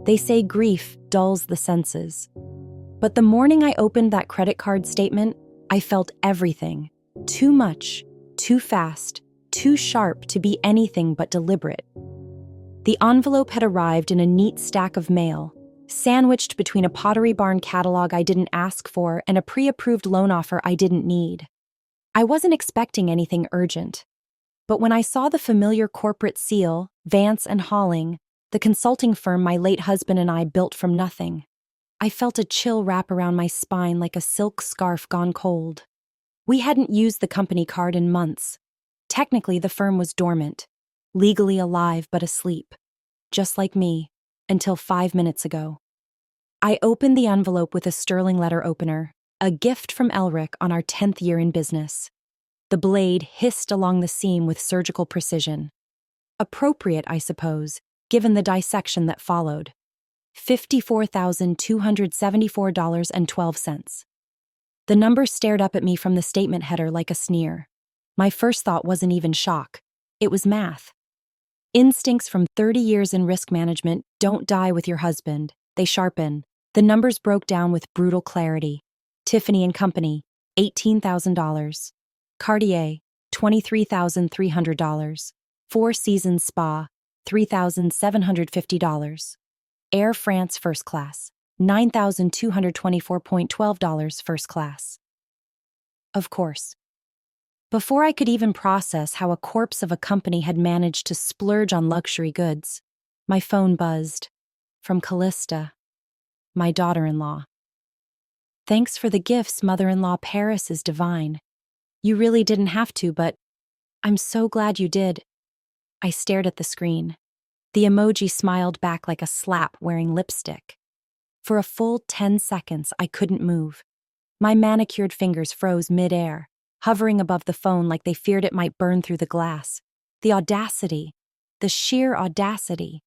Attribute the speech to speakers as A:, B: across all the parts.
A: They say grief dulls the senses. But the morning I opened that credit card statement, I felt everything. Too much, too fast, too sharp to be anything but deliberate. The envelope had arrived in a neat stack of mail, sandwiched between a Pottery Barn catalog I didn't ask for and a pre-approved loan offer I didn't need. I wasn't expecting anything urgent. But when I saw the familiar corporate seal, Vance and Halling, the consulting firm my late husband and I built from nothing, I felt a chill wrap around my spine like a silk scarf gone cold. We hadn't used the company card in months. Technically, the firm was dormant, legally alive but asleep, just like me, until 5 minutes ago. I opened the envelope with a sterling letter opener, a gift from Elric on our 10th year in business. The blade hissed along the seam with surgical precision. Appropriate, I suppose, given the dissection that followed. $54,274.12. The number stared up at me from the statement header like a sneer. My first thought wasn't even shock. It was math. Instincts from 30 years in risk management don't die with your husband. They sharpen. The numbers broke down with brutal clarity. Tiffany & Company, $18,000. Cartier, $23,300. Four Seasons Spa, $3,750. Air France First Class, $9,224.12 First Class. Of course. Before I could even process how a corpse of a company had managed to splurge on luxury goods, my phone buzzed. From Callista, my daughter-in-law. Thanks for the gifts, mother-in-law. Paris is divine. You really didn't have to, but I'm so glad you did. I stared at the screen. The emoji smiled back like a slap wearing lipstick. For a full 10 seconds, I couldn't move. My manicured fingers froze mid-air, hovering above the phone like they feared it might burn through the glass. The audacity, the sheer audacity.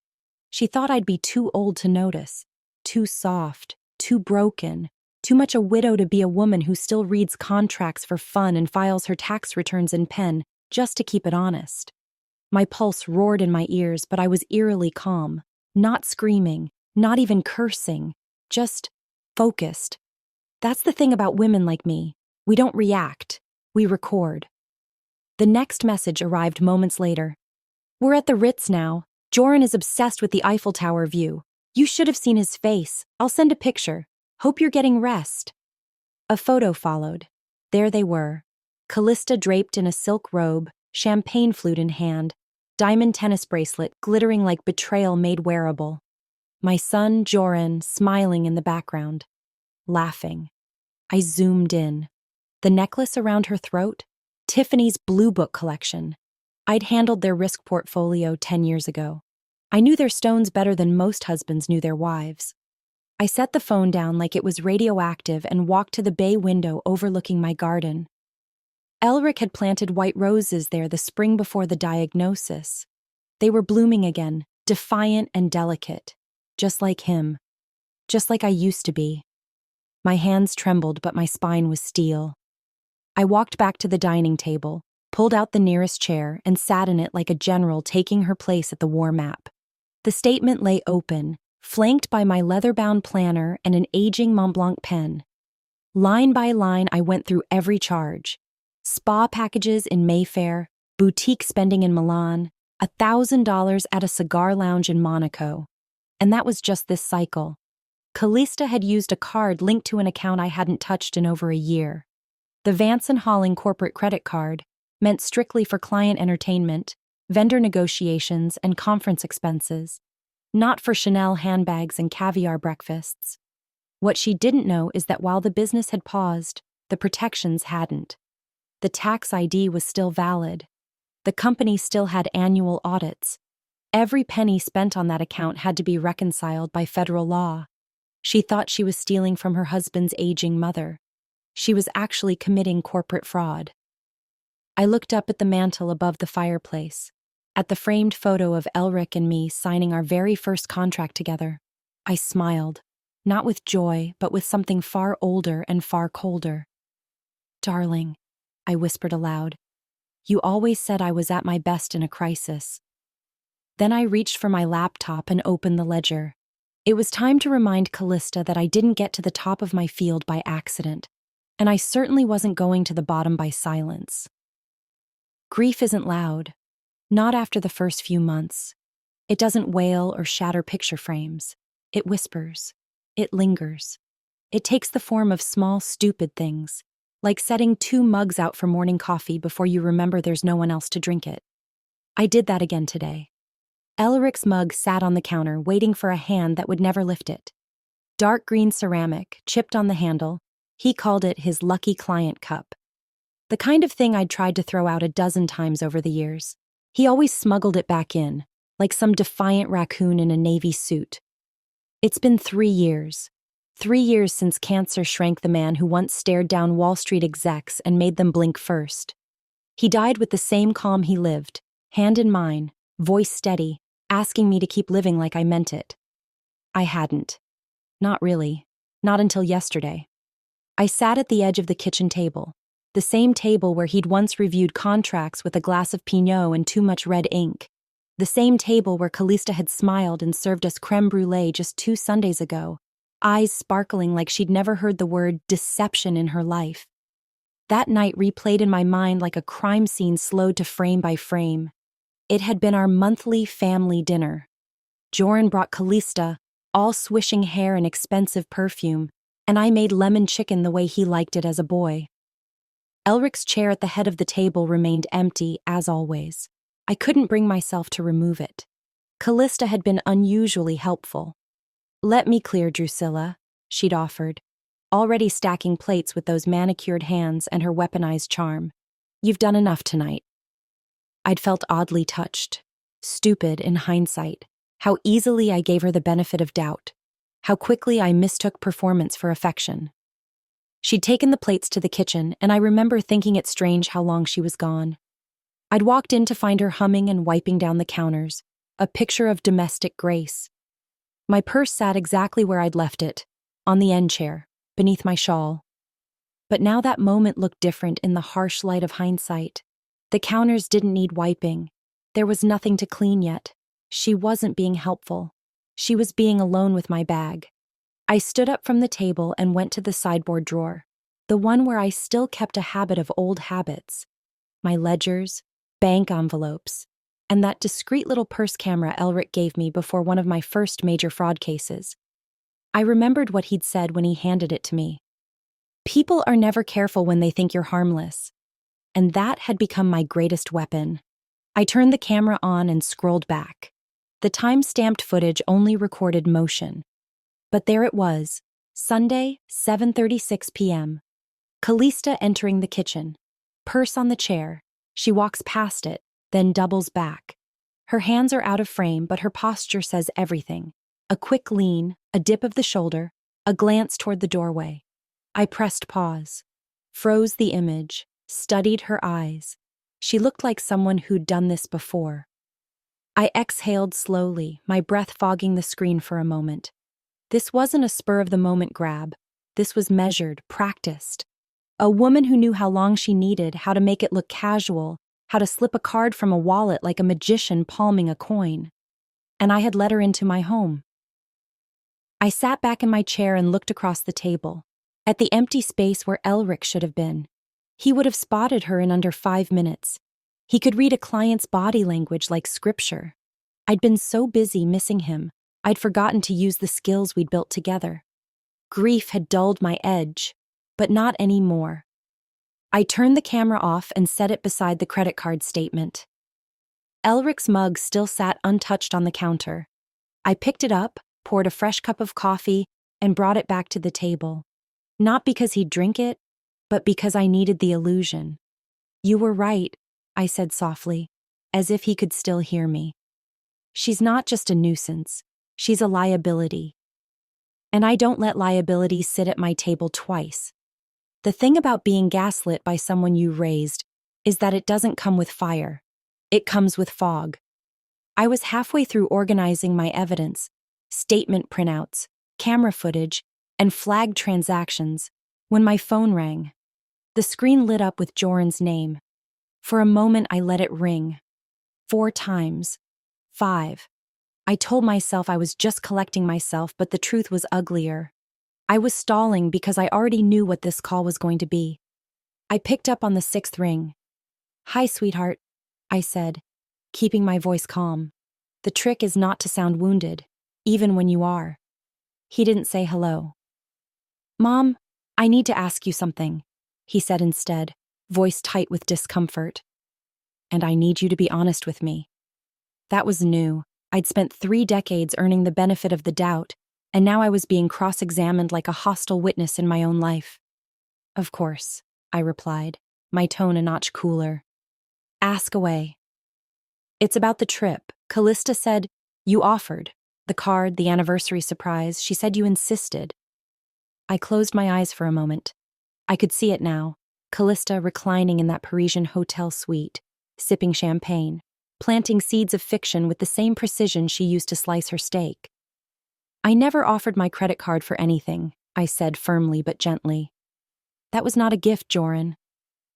A: She thought I'd be too old to notice, too soft, too broken, too much a widow to be a woman who still reads contracts for fun and files her tax returns in pen just to keep it honest. My pulse roared in my ears, but I was eerily calm, not screaming, not even cursing, just focused. That's the thing about women like me. We don't react, we record. The next message arrived moments later. We're at the Ritz now. Joran is obsessed with the Eiffel Tower view. You should have seen his face. I'll send a picture. Hope you're getting rest. A photo followed. There they were. Callista draped in a silk robe, champagne flute in hand, diamond tennis bracelet glittering like betrayal made wearable. My son, Joran, smiling in the background, laughing. I zoomed in. The necklace around her throat? Tiffany's Blue Book collection. I'd handled their risk portfolio 10 years ago. I knew their stones better than most husbands knew their wives. I set the phone down like it was radioactive and walked to the bay window overlooking my garden. Elric had planted white roses there the spring before the diagnosis. They were blooming again, defiant and delicate, just like him, just like I used to be. My hands trembled, but my spine was steel. I walked back to the dining table, pulled out the nearest chair, and sat in it like a general taking her place at the war map. The statement lay open, flanked by my leather-bound planner and an aging Montblanc pen. Line by line, I went through every charge. Spa packages in Mayfair, boutique spending in Milan, $1,000 at a cigar lounge in Monaco. And that was just this cycle. Callista had used a card linked to an account I hadn't touched in over a year. The Vance and Halling corporate credit card, meant strictly for client entertainment, vendor negotiations, and conference expenses, not for Chanel handbags and caviar breakfasts. What she didn't know is that while the business had paused, the protections hadn't. The tax ID was still valid. The company still had annual audits. Every penny spent on that account had to be reconciled by federal law. She thought she was stealing from her husband's aging mother. She was actually committing corporate fraud. I looked up at the mantel above the fireplace, at the framed photo of Elric and me signing our very first contract together. I smiled, not with joy, but with something far older and far colder. Darling, I whispered aloud, you always said I was at my best in a crisis. Then I reached for my laptop and opened the ledger. It was time to remind Callista that I didn't get to the top of my field by accident, and I certainly wasn't going to the bottom by silence. Grief isn't loud, not after the first few months. It doesn't wail or shatter picture frames. It whispers. It lingers. It takes the form of small, stupid things, like setting 2 mugs out for morning coffee before you remember there's no one else to drink it. I did that again today. Elric's mug sat on the counter, waiting for a hand that would never lift it. Dark green ceramic, chipped on the handle, he called it his lucky client cup. The kind of thing I'd tried to throw out a dozen times over the years. He always smuggled it back in, like some defiant raccoon in a navy suit. It's been 3 years. 3 years since cancer shrank the man who once stared down Wall Street execs and made them blink first. He died with the same calm he lived, hand in mine, voice steady, asking me to keep living like I meant it. I hadn't. Not really. Not until yesterday. I sat at the edge of the kitchen table, the same table where he'd once reviewed contracts with a glass of Pinot and too much red ink, the same table where Callista had smiled and served us creme brulee just 2 Sundays ago, eyes sparkling like she'd never heard the word deception in her life. That night replayed in my mind like a crime scene slowed to frame by frame. It had been our monthly family dinner. Joran brought Callista, all swishing hair and expensive perfume, and I made lemon chicken the way he liked it as a boy. Elric's chair at the head of the table remained empty, as always. I couldn't bring myself to remove it. Callista had been unusually helpful. "Let me clear, Drusilla," she'd offered, already stacking plates with those manicured hands and her weaponized charm. "You've done enough tonight." I'd felt oddly touched, stupid in hindsight, how easily I gave her the benefit of doubt, how quickly I mistook performance for affection. She'd taken the plates to the kitchen, and I remember thinking it strange how long she was gone. I'd walked in to find her humming and wiping down the counters, a picture of domestic grace. My purse sat exactly where I'd left it, on the end chair, beneath my shawl. But now that moment looked different in the harsh light of hindsight. The counters didn't need wiping. There was nothing to clean yet. She wasn't being helpful. She was being alone with my bag. I stood up from the table and went to the sideboard drawer, the one where I still kept a habit of old habits. My ledgers, bank envelopes, and that discreet little purse camera Elric gave me before one of my first major fraud cases. I remembered what he'd said when he handed it to me. People are never careful when they think you're harmless. And that had become my greatest weapon. I turned the camera on and scrolled back. The time-stamped footage only recorded motion. But there it was, Sunday, 7:36 p.m. Callista entering the kitchen. Purse on the chair. She walks past it, then doubles back. Her hands are out of frame, but her posture says everything. A quick lean, a dip of the shoulder, a glance toward the doorway. I pressed pause, froze the image, studied her eyes. She looked like someone who'd done this before. I exhaled slowly, my breath fogging the screen for a moment. This wasn't a spur-of-the-moment grab. This was measured, practiced. A woman who knew how long she needed, how to make it look casual, how to slip a card from a wallet like a magician palming a coin. And I had let her into my home. I sat back in my chair and looked across the table, at the empty space where Elric should have been. He would have spotted her in under 5 minutes. He could read a client's body language like scripture. I'd been so busy missing him, I'd forgotten to use the skills we'd built together. Grief had dulled my edge, but not anymore. I turned the camera off and set it beside the credit card statement. Elric's mug still sat untouched on the counter. I picked it up, poured a fresh cup of coffee, and brought it back to the table. Not because he'd drink it, but because I needed the illusion. "You were right," I said softly, as if he could still hear me. "She's not just a nuisance, she's a liability. And I don't let liability sit at my table twice. The thing about being gaslit by someone you raised is that it doesn't come with fire. It comes with fog." I was halfway through organizing my evidence, statement printouts, camera footage, and flagged transactions, when my phone rang. The screen lit up with Joran's name. For a moment I let it ring. 4 times. 5. I told myself I was just collecting myself, but the truth was uglier. I was stalling because I already knew what this call was going to be. I picked up on the sixth ring. "Hi, sweetheart," I said, keeping my voice calm. The trick is not to sound wounded, even when you are. He didn't say hello. "Mom, I need to ask you something," he said instead, voice tight with discomfort. "And I need you to be honest with me." That was new. I'd spent 3 decades earning the benefit of the doubt, and now I was being cross-examined like a hostile witness in my own life. "Of course," I replied, my tone a notch cooler. "Ask away." "It's about the trip. Callista said you offered. The card, the anniversary surprise, she said you insisted." I closed my eyes for a moment. I could see it now. Callista reclining in that Parisian hotel suite, sipping champagne, planting seeds of fiction with the same precision she used to slice her steak. "I never offered my credit card for anything," I said firmly but gently. "That was not a gift, Joran.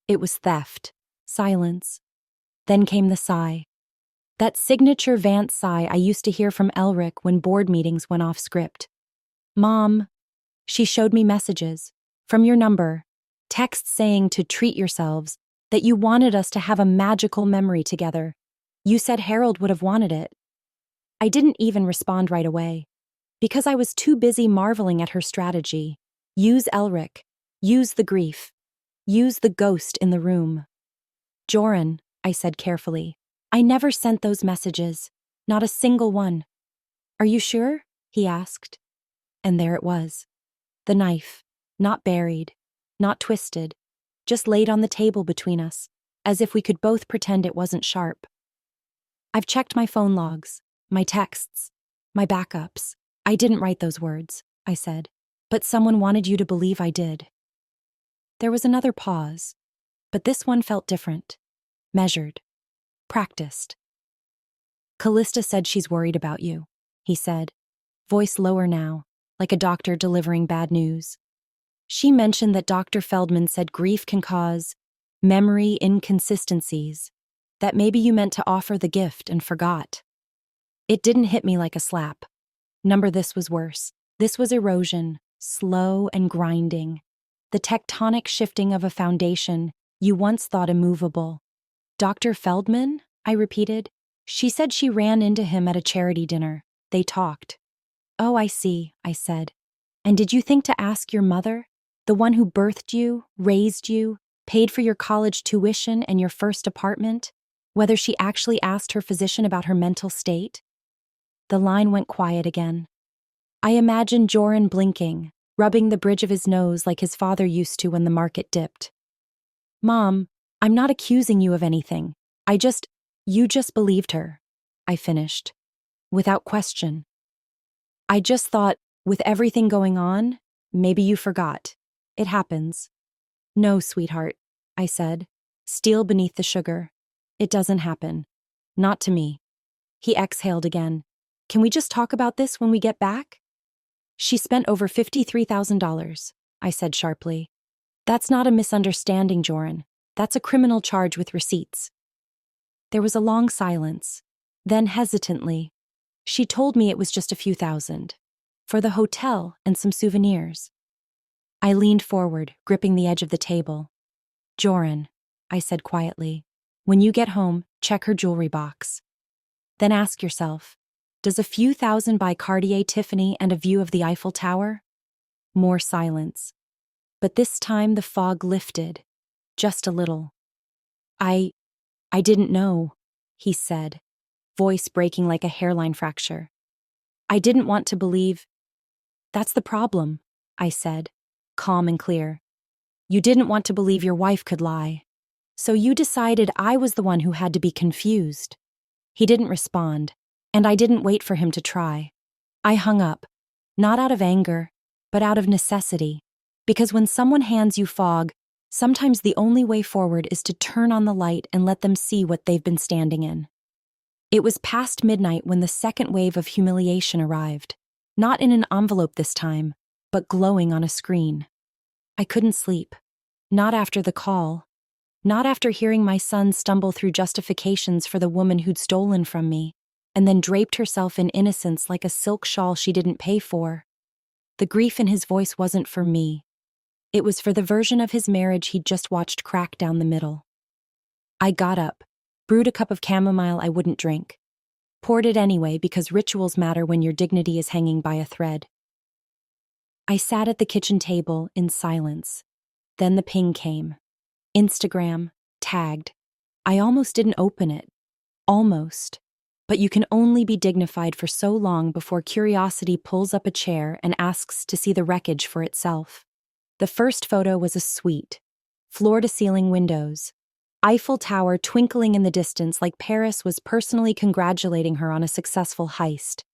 A: It was theft." Silence. Then came the sigh. That signature Vance sigh I used to hear from Elric when board meetings went off script. "Mom," she showed me messages. "From your number. Texts saying to treat yourselves, that you wanted us to have a magical memory together. You said Harold would have wanted it." I didn't even respond right away, because I was too busy marveling at her strategy. Use Elric. Use the grief. Use the ghost in the room. "Joran," I said carefully, "I never sent those messages. Not a single one." "Are you sure?" he asked. And there it was. The knife, not buried, not twisted, just laid on the table between us, as if we could both pretend it wasn't sharp. "I've checked my phone logs, my texts, my backups. I didn't write those words," I said, "but someone wanted you to believe I did." There was another pause, but this one felt different, measured, practiced. "Callista said she's worried about you," he said, voice lower now, like a doctor delivering bad news. "She mentioned that Dr. Feldman said grief can cause memory inconsistencies, that maybe you meant to offer the gift and forgot." It didn't hit me like a slap. This was worse. This was erosion, slow and grinding. The tectonic shifting of a foundation you once thought immovable. "Dr. Feldman?" I repeated. "She said she ran into him at a charity dinner. They talked." "Oh, I see," I said. "And did you think to ask your mother, the one who birthed you, raised you, paid for your college tuition and your first apartment, whether she actually asked her physician about her mental state?" The line went quiet again. I imagined Joran blinking, rubbing the bridge of his nose like his father used to when the market dipped. "Mom, I'm not accusing you of anything. You just believed her," I finished, without question. "I just thought, with everything going on, maybe you forgot. It happens." "No, sweetheart," I said, steel beneath the sugar. "It doesn't happen. Not to me." He exhaled again. "Can we just talk about this when we get back?" "She spent over $53,000, I said sharply. "That's not a misunderstanding, Joran. That's a criminal charge with receipts." There was a long silence. Then hesitantly, "She told me it was just a few thousand. For the hotel and some souvenirs." I leaned forward, gripping the edge of the table. "Joran," I said quietly, "when you get home, check her jewelry box. Then ask yourself, does a few thousand buy Cartier Tiffany and a view of the Eiffel Tower?" More silence. But this time the fog lifted, just a little. I didn't know," he said, voice breaking like a hairline fracture. "I didn't want to believe." "That's the problem," I said, calm and clear. "You didn't want to believe your wife could lie. So you decided I was the one who had to be confused." He didn't respond, and I didn't wait for him to try. I hung up, not out of anger, but out of necessity, because when someone hands you fog, sometimes the only way forward is to turn on the light and let them see what they've been standing in. It was past midnight when the second wave of humiliation arrived, not in an envelope this time, but glowing on a screen. I couldn't sleep. Not after the call. Not after hearing my son stumble through justifications for the woman who'd stolen from me, and then draped herself in innocence like a silk shawl she didn't pay for. The grief in his voice wasn't for me. It was for the version of his marriage he'd just watched crack down the middle. I got up, brewed a cup of chamomile I wouldn't drink. Poured it anyway because rituals matter when your dignity is hanging by a thread. I sat at the kitchen table in silence. Then the ping came. Instagram, tagged. I almost didn't open it. Almost. But you can only be dignified for so long before curiosity pulls up a chair and asks to see the wreckage for itself. The first photo was a suite. Floor-to-ceiling windows. Eiffel Tower twinkling in the distance like Paris was personally congratulating her on a successful heist.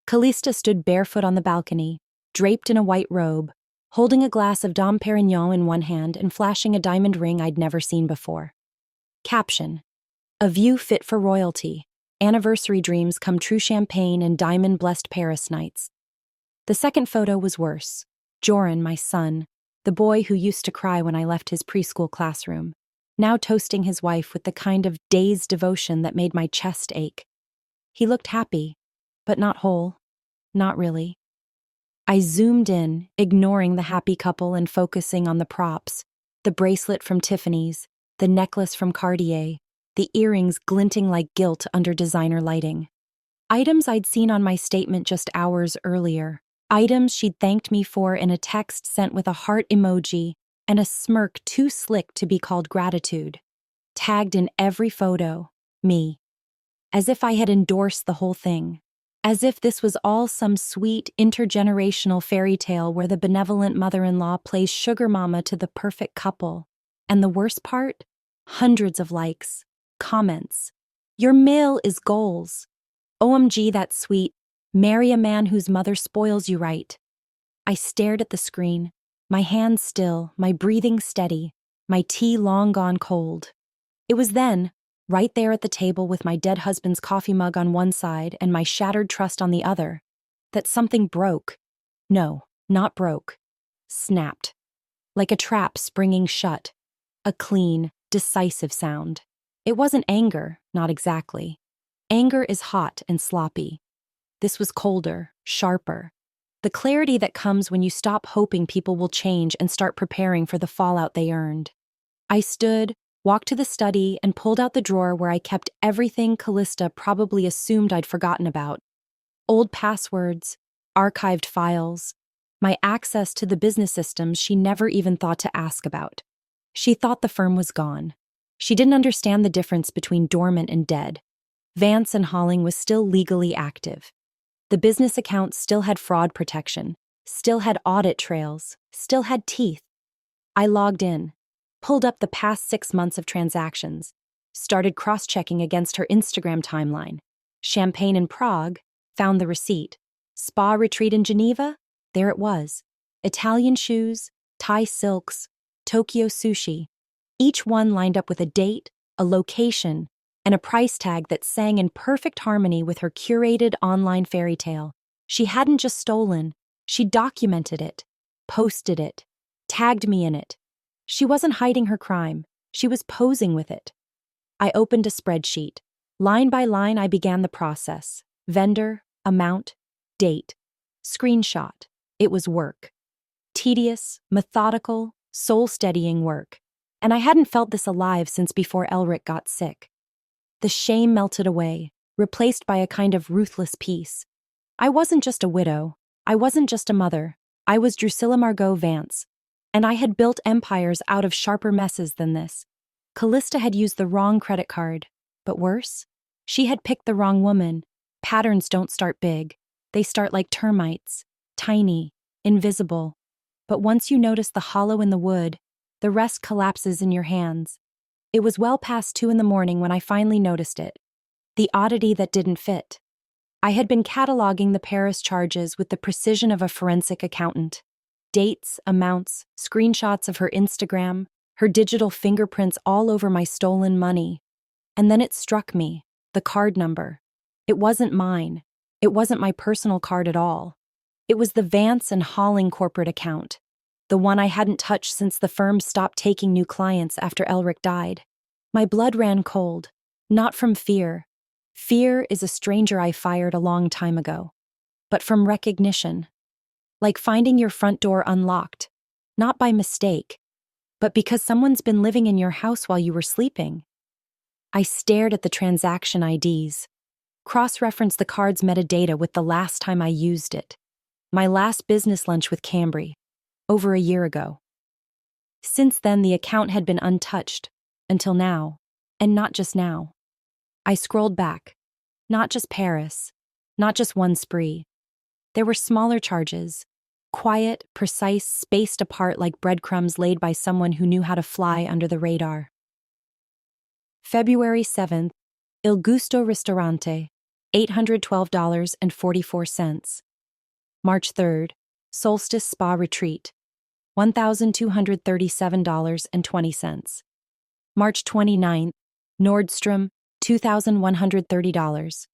A: Callista stood barefoot on the balcony, draped in a white robe, holding a glass of Dom Perignon in one hand and flashing a diamond ring I'd never seen before. Caption: a view fit for royalty. Anniversary dreams come true, champagne and diamond-blessed Paris nights. The second photo was worse. Joran, my son, the boy who used to cry when I left his preschool classroom, now toasting his wife with the kind of dazed devotion that made my chest ache. He looked happy, but not whole. Not really. I zoomed in, ignoring the happy couple and focusing on the props, the bracelet from Tiffany's, the necklace from Cartier, the earrings glinting like gilt under designer lighting. Items I'd seen on my statement just hours earlier. Items she'd thanked me for in a text sent with a heart emoji and a smirk too slick to be called gratitude. Tagged in every photo, me. As if I had endorsed the whole thing. As if this was all some sweet, intergenerational fairy tale where the benevolent mother-in-law plays sugar mama to the perfect couple. And the worst part? Hundreds of likes. Comments. Your mail is goals. OMG, that's sweet. Marry a man whose mother spoils you right. I stared at the screen, my hands still, my breathing steady, my tea long gone cold. It was then, right there at the table with my dead husband's coffee mug on one side and my shattered trust on the other, that something broke. No, not broke. Snapped. Like a trap springing shut. A clean, decisive sound. It wasn't anger, not exactly. Anger is hot and sloppy. This was colder, sharper. The clarity that comes when you stop hoping people will change and start preparing for the fallout they earned. I stood, walked to the study, and pulled out the drawer where I kept everything Callista probably assumed I'd forgotten about. Old passwords, archived files, my access to the business systems she never even thought to ask about. She thought the firm was gone. She didn't understand the difference between dormant and dead. Vance and Halling was still legally active. The business account still had fraud protection, still had audit trails, still had teeth. I logged in, pulled up the past 6 months of transactions, started cross-checking against her Instagram timeline. Champagne in Prague, found the receipt. Spa retreat in Geneva, there it was. Italian shoes, Thai silks, Tokyo sushi. Each one lined up with a date, a location, and a price tag that sang in perfect harmony with her curated online fairy tale. She hadn't just stolen, she documented it, posted it, tagged me in it. She wasn't hiding her crime, she was posing with it. I opened a spreadsheet. Line by line, I began the process. Vendor, amount, date, screenshot. It was work. Tedious, methodical, soul-steadying work. And I hadn't felt this alive since before Elric got sick. The shame melted away, replaced by a kind of ruthless peace. I wasn't just a widow. I wasn't just a mother. I was Drusilla Margot Vance. And I had built empires out of sharper messes than this. Callista had used the wrong credit card. But worse? She had picked the wrong woman. Patterns don't start big. They start like termites. Tiny. Invisible. But once you notice the hollow in the wood, the rest collapses in your hands. It was well past 2 a.m. when I finally noticed it. The oddity that didn't fit. I had been cataloging the Paris charges with the precision of a forensic accountant. Dates, amounts, screenshots of her Instagram, her digital fingerprints all over my stolen money. And then it struck me, the card number. It wasn't mine. It wasn't my personal card at all. It was the Vance and Halling corporate account. The one I hadn't touched since the firm stopped taking new clients after Elric died. My blood ran cold, not from fear, Fear is a stranger I fired a long time ago, but from recognition, like finding your front door unlocked, not by mistake, but because someone's been living in your house while you were sleeping. I stared at the transaction IDs, cross-referenced the card's metadata with the last time I used it, my last business lunch with Cambry, over a year ago. Since then, the account had been untouched, until now, and not just now. I scrolled back. Not just Paris, not just one spree. There were smaller charges, quiet, precise, spaced apart like breadcrumbs laid by someone who knew how to fly under the radar. February 7th, Il Gusto Ristorante, $812.44. March 3rd, Solstice Spa Retreat, $1,237.20. March 29th, Nordstrom, $2,130.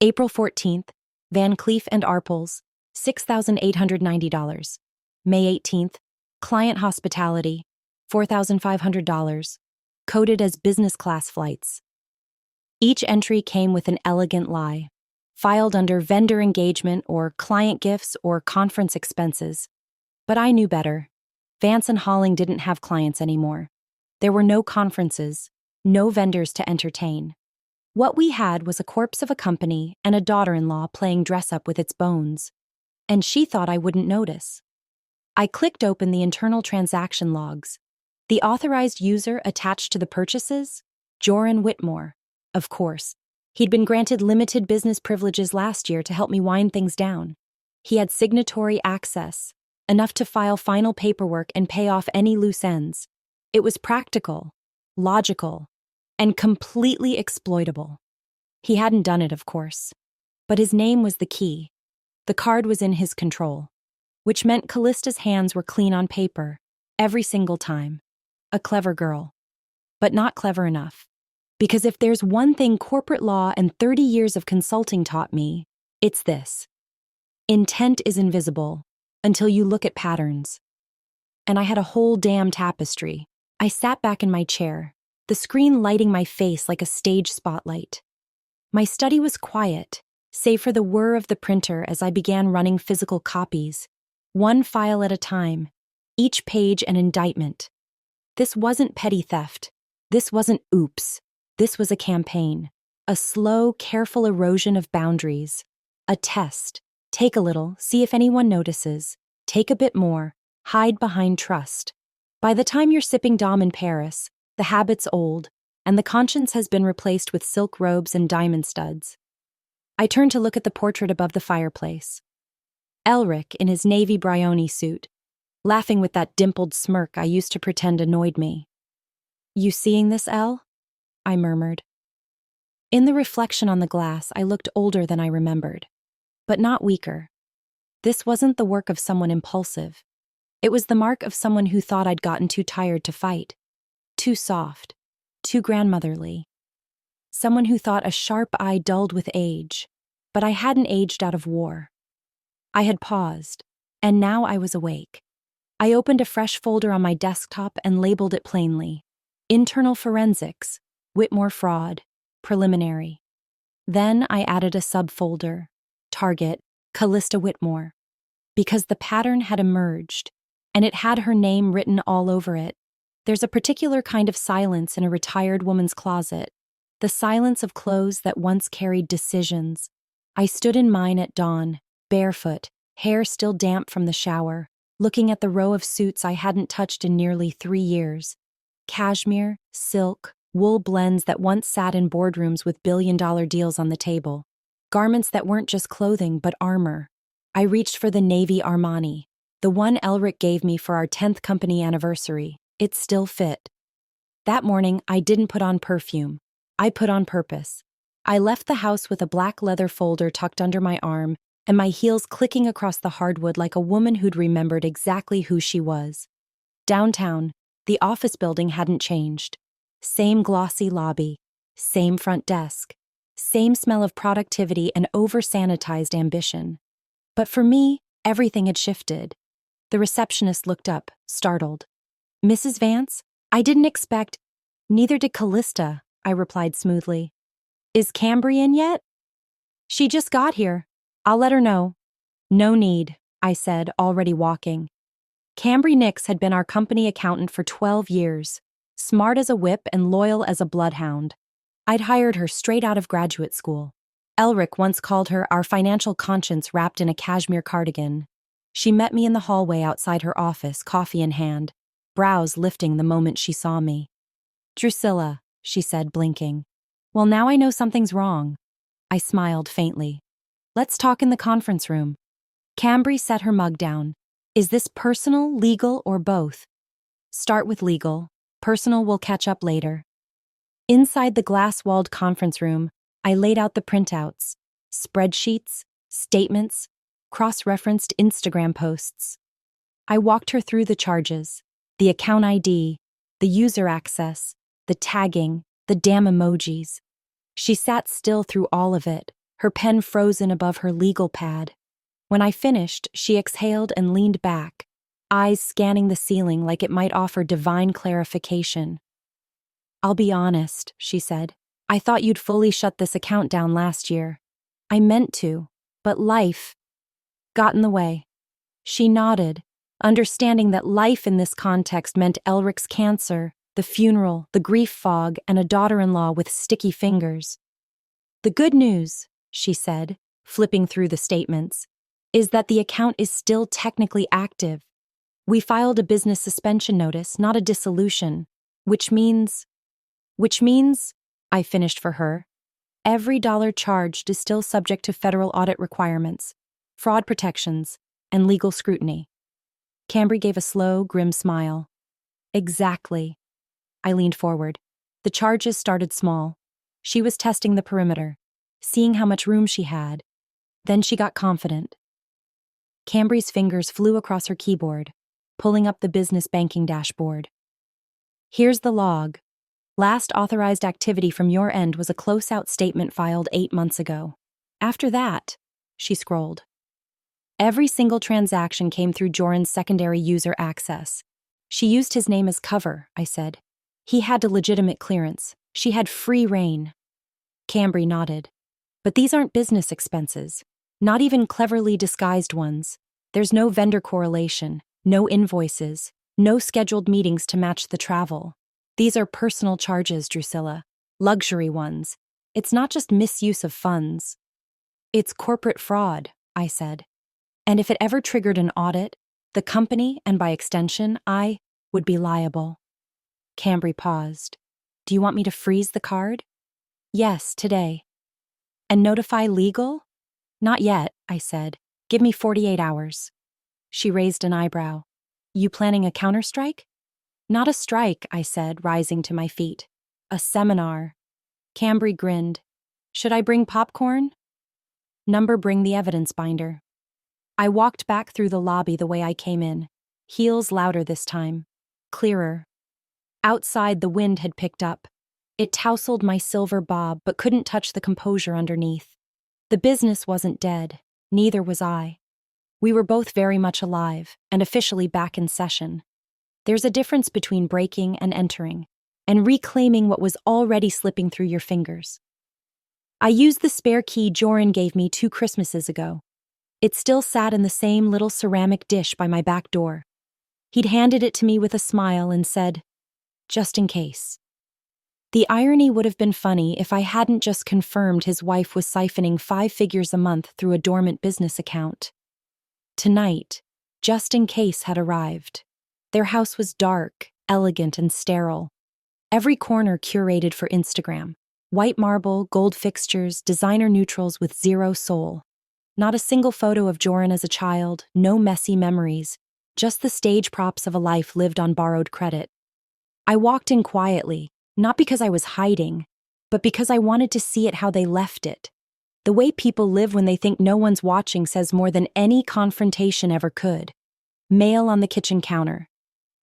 A: April 14th, Van Cleef & Arpels, $6,890. May 18th, Client Hospitality, $4,500, coded as business class flights. Each entry came with an elegant lie, filed under vendor engagement or client gifts or conference expenses. But I knew better. Vance and Halling didn't have clients anymore. There were no conferences, no vendors to entertain. What we had was a corpse of a company and a daughter-in-law playing dress-up with its bones. And she thought I wouldn't notice. I clicked open the internal transaction logs. The authorized user attached to the purchases? Joran Whitmore. Of course. He'd been granted limited business privileges last year to help me wind things down. He had signatory access, enough to file final paperwork and pay off any loose ends. It was practical, logical, and completely exploitable. He hadn't done it, of course. But his name was the key. The card was in his control, which meant Callista's hands were clean on paper, every single time. A clever girl. But not clever enough. Because if there's one thing corporate law and 30 years of consulting taught me, it's this. Intent is invisible until you look at patterns. And I had a whole damn tapestry. I sat back in my chair, the screen lighting my face like a stage spotlight. My study was quiet, save for the whir of the printer as I began running physical copies, one file at a time, each page an indictment. This wasn't petty theft. This wasn't oops. This was a campaign, a slow, careful erosion of boundaries, a test. Take a little, see if anyone notices. Take a bit more, hide behind trust. By the time you're sipping Dom in Paris, the habit's old, and the conscience has been replaced with silk robes and diamond studs. I turned to look at the portrait above the fireplace. Elric in his navy Brioni suit, laughing with that dimpled smirk I used to pretend annoyed me. "You seeing this, Elle?" I murmured. In the reflection on the glass, I looked older than I remembered, but not weaker. This wasn't the work of someone impulsive. It was the mark of someone who thought I'd gotten too tired to fight, too soft, too grandmotherly. Someone who thought a sharp eye dulled with age, but I hadn't aged out of war. I had paused, and now I was awake. I opened a fresh folder on my desktop and labeled it plainly. Internal Forensics, Whitmore Fraud, Preliminary. Then I added a subfolder, Target, Callista Whitmore, because the pattern had emerged, and it had her name written all over it. There's a particular kind of silence in a retired woman's closet, the silence of clothes that once carried decisions. I stood in mine at dawn, barefoot, hair still damp from the shower, looking at the row of suits I hadn't touched in nearly 3 years. Cashmere, silk, wool blends that once sat in boardrooms with billion-dollar deals on the table. Garments that weren't just clothing but armor. I reached for the navy Armani, the one Elric gave me for our 10th company anniversary. It still fit. That morning, I didn't put on perfume. I put on purpose. I left the house with a black leather folder tucked under my arm and my heels clicking across the hardwood like a woman who'd remembered exactly who she was. Downtown, the office building hadn't changed. Same glossy lobby, same front desk, same smell of productivity and over-sanitized ambition. But for me, everything had shifted. The receptionist looked up, startled. "Mrs. Vance? I didn't expect—" "Neither did Callista," I replied smoothly. Is Cambry in yet? She just got here. I'll let her know. No need, I said, already walking. Cambry Nix had been our company accountant for 12 years, smart as a whip and loyal as a bloodhound. I'd hired her straight out of graduate school. Elric once called her our financial conscience wrapped in a cashmere cardigan. She met me in the hallway outside her office, coffee in hand, brows lifting the moment she saw me. Drusilla, she said, blinking. Well, now I know something's wrong. I smiled faintly. Let's talk in the conference room. Cambry set her mug down. Is this personal, legal, or both? Start with legal. Personal will catch up later. Inside the glass-walled conference room, I laid out the printouts, spreadsheets, statements, cross-referenced Instagram posts. I walked her through the charges, the account ID, the user access, the tagging, the damn emojis. She sat still through all of it, her pen frozen above her legal pad. When I finished, she exhaled and leaned back, eyes scanning the ceiling like it might offer divine clarification. I'll be honest, she said. I thought you'd fully shut this account down last year. I meant to, but life got in the way. She nodded, understanding that life in this context meant Elric's cancer, the funeral, the grief fog, and a daughter-in-law with sticky fingers. The good news, she said, flipping through the statements, is that the account is still technically active. We filed a business suspension notice, not a dissolution, which means, I finished for her, every dollar charged is still subject to federal audit requirements, fraud protections, and legal scrutiny. Cambry gave a slow, grim smile. Exactly. I leaned forward. The charges started small. She was testing the perimeter, seeing how much room she had. Then she got confident. Cambry's fingers flew across her keyboard, pulling up the business banking dashboard. Here's the log. Last authorized activity from your end was a close-out statement filed 8 months ago. After that, she scrolled. Every single transaction came through Joran's secondary user access. She used his name as cover, I said. He had a legitimate clearance. She had free rein. Cambry nodded. But these aren't business expenses. Not even cleverly disguised ones. There's no vendor correlation, no invoices, no scheduled meetings to match the travel. These are personal charges, Drusilla. Luxury ones. It's not just misuse of funds. It's corporate fraud, I said. And if it ever triggered an audit, the company, and by extension, I, would be liable. Cambry paused. Do you want me to freeze the card? Yes, today. And notify legal? Not yet, I said. Give me 48 hours. She raised an eyebrow. You planning a counterstrike? Not a strike, I said, rising to my feet. A seminar. Cambry grinned. Should I bring popcorn? Bring the evidence binder. I walked back through the lobby the way I came in. Heels louder this time. Clearer. Outside, the wind had picked up. It tousled my silver bob but couldn't touch the composure underneath. The business wasn't dead. Neither was I. We were both very much alive and officially back in session. There's a difference between breaking and entering, and reclaiming what was already slipping through your fingers. I used the spare key Joran gave me 2 Christmases ago. It still sat in the same little ceramic dish by my back door. He'd handed it to me with a smile and said, just in case. The irony would have been funny if I hadn't just confirmed his wife was siphoning 5 figures a month through a dormant business account. Tonight, just in case had arrived. Their house was dark, elegant, and sterile. Every corner curated for Instagram. White marble, gold fixtures, designer neutrals with zero soul. Not a single photo of Joran as a child, no messy memories, just the stage props of a life lived on borrowed credit. I walked in quietly, not because I was hiding, but because I wanted to see it how they left it. The way people live when they think no one's watching says more than any confrontation ever could. Mail on the kitchen counter.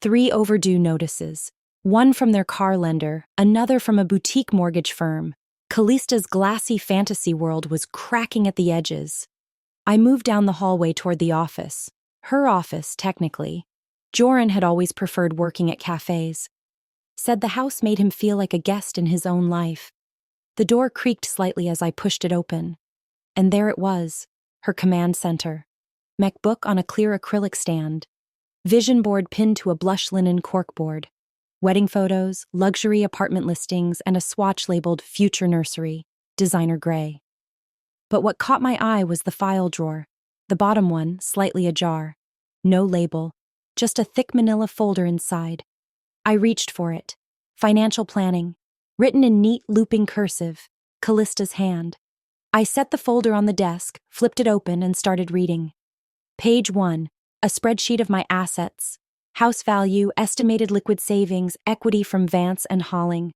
A: 3 overdue notices. 1 from their car lender, another from a boutique mortgage firm. Callista's glassy fantasy world was cracking at the edges. I moved down the hallway toward the office. Her office, technically. Joran had always preferred working at cafes. Said the house made him feel like a guest in his own life. The door creaked slightly as I pushed it open. And there it was, her command center. MacBook on a clear acrylic stand. Vision board pinned to a blush linen corkboard. Wedding photos, luxury apartment listings, and a swatch labeled Future Nursery, designer gray. But what caught my eye was the file drawer. The bottom one, slightly ajar. No label, just a thick manila folder inside. I reached for it. Financial planning. Written in neat, looping cursive. Callista's hand. I set the folder on the desk, flipped it open, and started reading. Page 1. A spreadsheet of my assets. House value, estimated liquid savings, equity from Vance and Halling.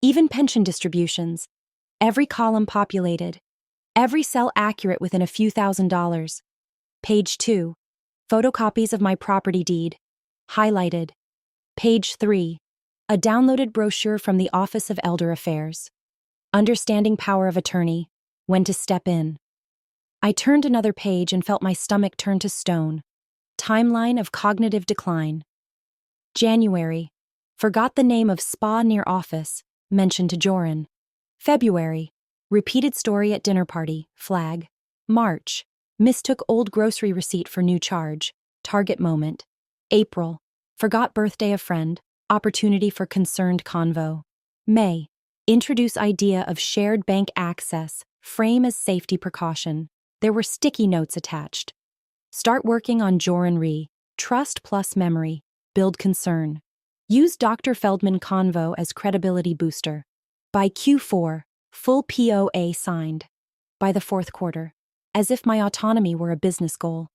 A: Even pension distributions. Every column populated. Every cell accurate within a few $1,000s. Page 2. Photocopies of my property deed. Highlighted. Page 3. A downloaded brochure from the Office of Elder Affairs. Understanding power of attorney. When to step in. I turned another page and felt my stomach turn to stone. Timeline of cognitive decline. January. Forgot the name of spa near office. Mentioned to Joran. February. Repeated story at dinner party. Flag. March. Mistook old grocery receipt for new charge. Target moment. April. Forgot birthday of friend. Opportunity for concerned convo. May. Introduce idea of shared bank access. Frame as safety precaution. There were sticky notes attached. Start working on Joran Re. Trust plus memory. Build concern. Use Dr. Feldman Convo as credibility booster. By Q4, full POA signed. By the fourth quarter. As if my autonomy were a business goal.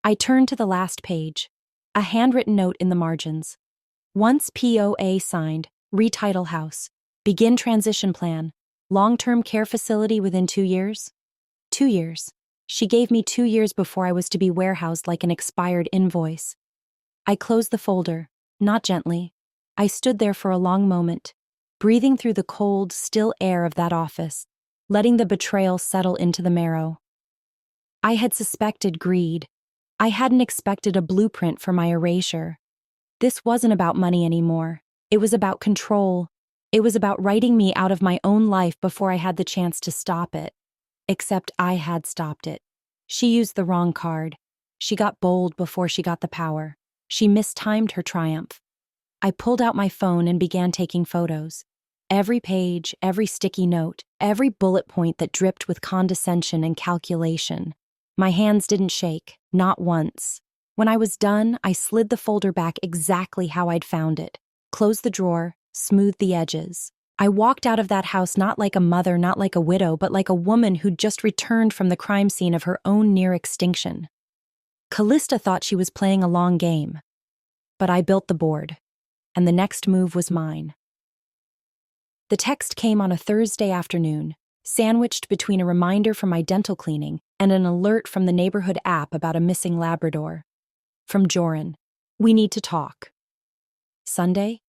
A: I turned to the last page. A handwritten note in the margins. Once POA signed, retitle house. Begin transition plan. Long-term care facility within 2 years? 2 years. She gave me 2 years before I was to be warehoused like an expired invoice. I closed the folder, not gently. I stood there for a long moment, breathing through the cold, still air of that office, letting the betrayal settle into the marrow. I had suspected greed. I hadn't expected a blueprint for my erasure. This wasn't about money anymore. It was about control. It was about writing me out of my own life before I had the chance to stop it. Except I had stopped it. She used the wrong card. She got bold before she got the power. She mistimed her triumph. I pulled out my phone and began taking photos. Every page, every sticky note, every bullet point that dripped with condescension and calculation. My hands didn't shake, not once. When I was done, I slid the folder back exactly how I'd found it, closed the drawer, smoothed the edges. I walked out of that house not like a mother, not like a widow, but like a woman who'd just returned from the crime scene of her own near extinction. Callista thought she was playing a long game. But I built the board, and the next move was mine. The text came on a Thursday afternoon, sandwiched between a reminder from my dental cleaning and an alert from the neighborhood app about a missing Labrador. From Joran. We need to talk. Sunday?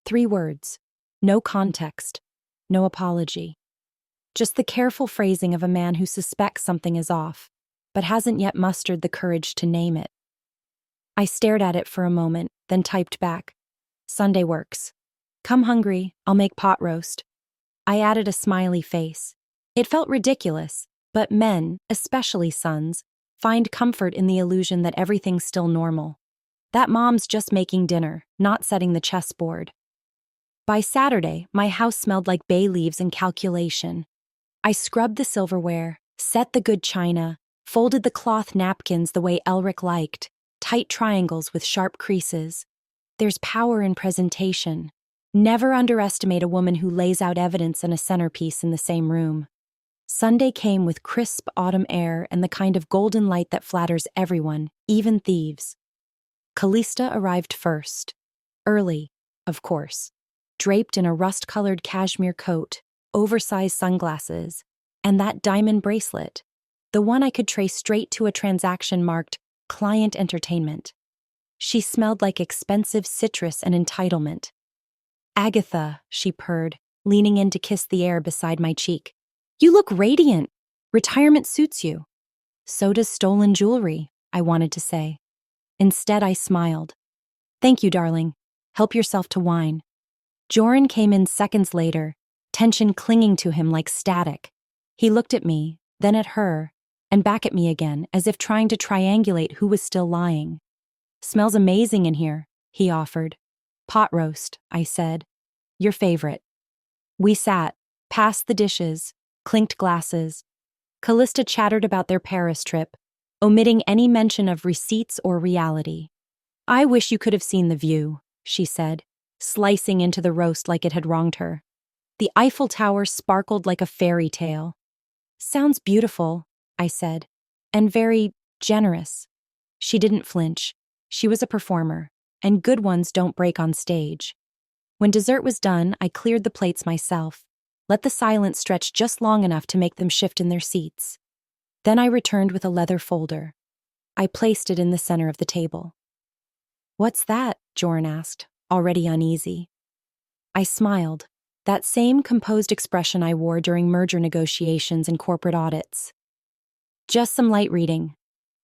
A: 3 words. No context. No apology. Just the careful phrasing of a man who suspects something is off, but hasn't yet mustered the courage to name it. I stared at it for a moment, then typed back. Sunday works. Come hungry, I'll make pot roast. I added a smiley face. It felt ridiculous, but men, especially sons, find comfort in the illusion that everything's still normal. That mom's just making dinner, not setting the chessboard. By Saturday, my house smelled like bay leaves and calculation. I scrubbed the silverware, set the good china, folded the cloth napkins the way Elric liked, tight triangles with sharp creases. There's power in presentation. Never underestimate a woman who lays out evidence and a centerpiece in the same room. Sunday came with crisp autumn air and the kind of golden light that flatters everyone, even thieves. Callista arrived first. Early, of course. Draped in a rust-colored cashmere coat, oversized sunglasses, and that diamond bracelet, the one I could trace straight to a transaction marked Client Entertainment. She smelled like expensive citrus and entitlement. Agatha, she purred, leaning in to kiss the air beside my cheek. You look radiant. Retirement suits you. So does stolen jewelry, I wanted to say. Instead, I smiled. Thank you, darling. Help yourself to wine. Joran came in seconds later, tension clinging to him like static. He looked at me, then at her, and back at me again, as if trying to triangulate who was still lying. "Smells amazing in here," he offered. "Pot roast," I said. "Your favorite." We sat, passed the dishes, clinked glasses. Callista chattered about their Paris trip, omitting any mention of receipts or reality. "I wish you could have seen the view," she said, slicing into the roast like it had wronged her. The Eiffel Tower sparkled like a fairy tale. "Sounds beautiful," I said, "and very generous." She didn't flinch. She was a performer, and good ones don't break on stage. When dessert was done, I cleared the plates myself, let the silence stretch just long enough to make them shift in their seats. Then I returned with a leather folder. I placed it in the center of the table. "What's that?" Joran asked, already uneasy. I smiled, that same composed expression I wore during merger negotiations and corporate audits. "Just some light reading."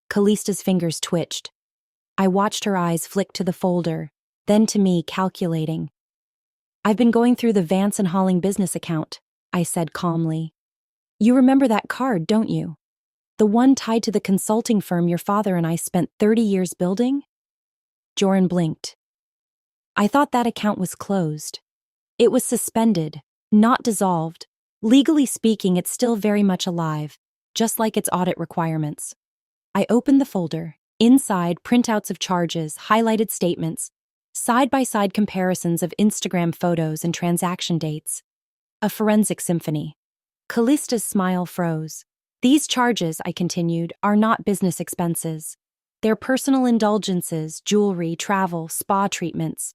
A: Callista's fingers twitched. I watched her eyes flick to the folder, then to me, calculating. "I've been going through the Vance and Halling business account," I said calmly. "You remember that card, don't you? The one tied to the consulting firm your father and I spent 30 years building?" Joran blinked. "I thought that account was closed. It was suspended, not dissolved. Legally speaking, it's still very much alive, just like its audit requirements." I opened the folder. Inside, printouts of charges, highlighted statements, side-by-side comparisons of Instagram photos and transaction dates. A forensic symphony. Callista's smile froze. "These charges," I continued, "are not business expenses. They're personal indulgences, jewelry, travel, spa treatments."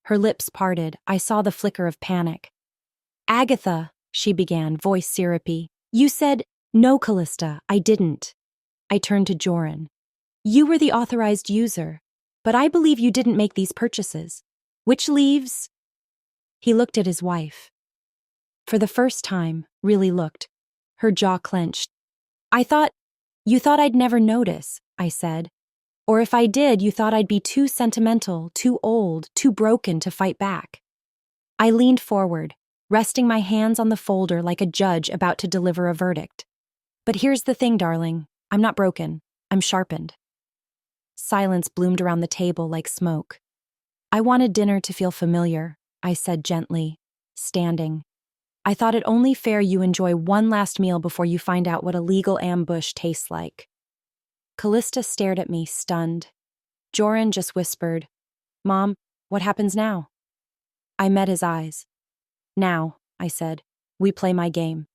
A: Her lips parted. I saw the flicker of panic. "Agatha," she began, voice syrupy. "You said—" "No, Callista, I didn't." I turned to Joran. "You were the authorized user, but I believe you didn't make these purchases. Which leaves—" He looked at his wife. For the first time, really looked. Her jaw clenched. You thought I'd never notice," I said. "Or if I did, you thought I'd be too sentimental, too old, too broken to fight back." I leaned forward, resting my hands on the folder like a judge about to deliver a verdict. "But here's the thing, darling. I'm not broken. I'm sharpened." Silence bloomed around the table like smoke. "I wanted dinner to feel familiar," I said gently, standing. "I thought it only fair you enjoy one last meal before you find out what a legal ambush tastes like." Callista stared at me, stunned. Joran just whispered, "Mom, what happens now?" I met his eyes. "Now," I said, "we play my game.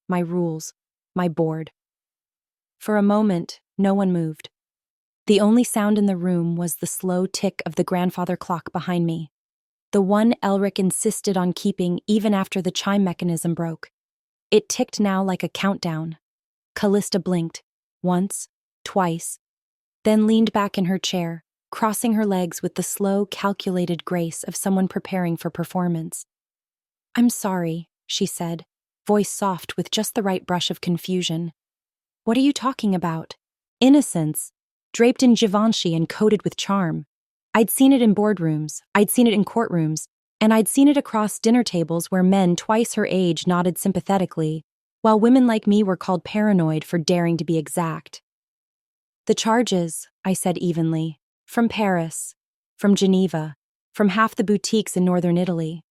A: My rules. My board." For a moment, no one moved. The only sound in the room was the slow tick of the grandfather clock behind me, the one Elric insisted on keeping even after the chime mechanism broke. It ticked now like a countdown. Callista blinked, once, twice, then leaned back in her chair, crossing her legs with the slow, calculated grace of someone preparing for performance. "I'm sorry," she said, voice soft with just the right brush of confusion. "What are you talking about?" "Innocence, draped in Givenchy and coated with charm. I'd seen it in boardrooms, I'd seen it in courtrooms, and I'd seen it across dinner tables where men twice her age nodded sympathetically, while women like me were called paranoid for daring to be exact." "The charges," I said evenly, "from Paris, from Geneva, from half the boutiques in northern Italy.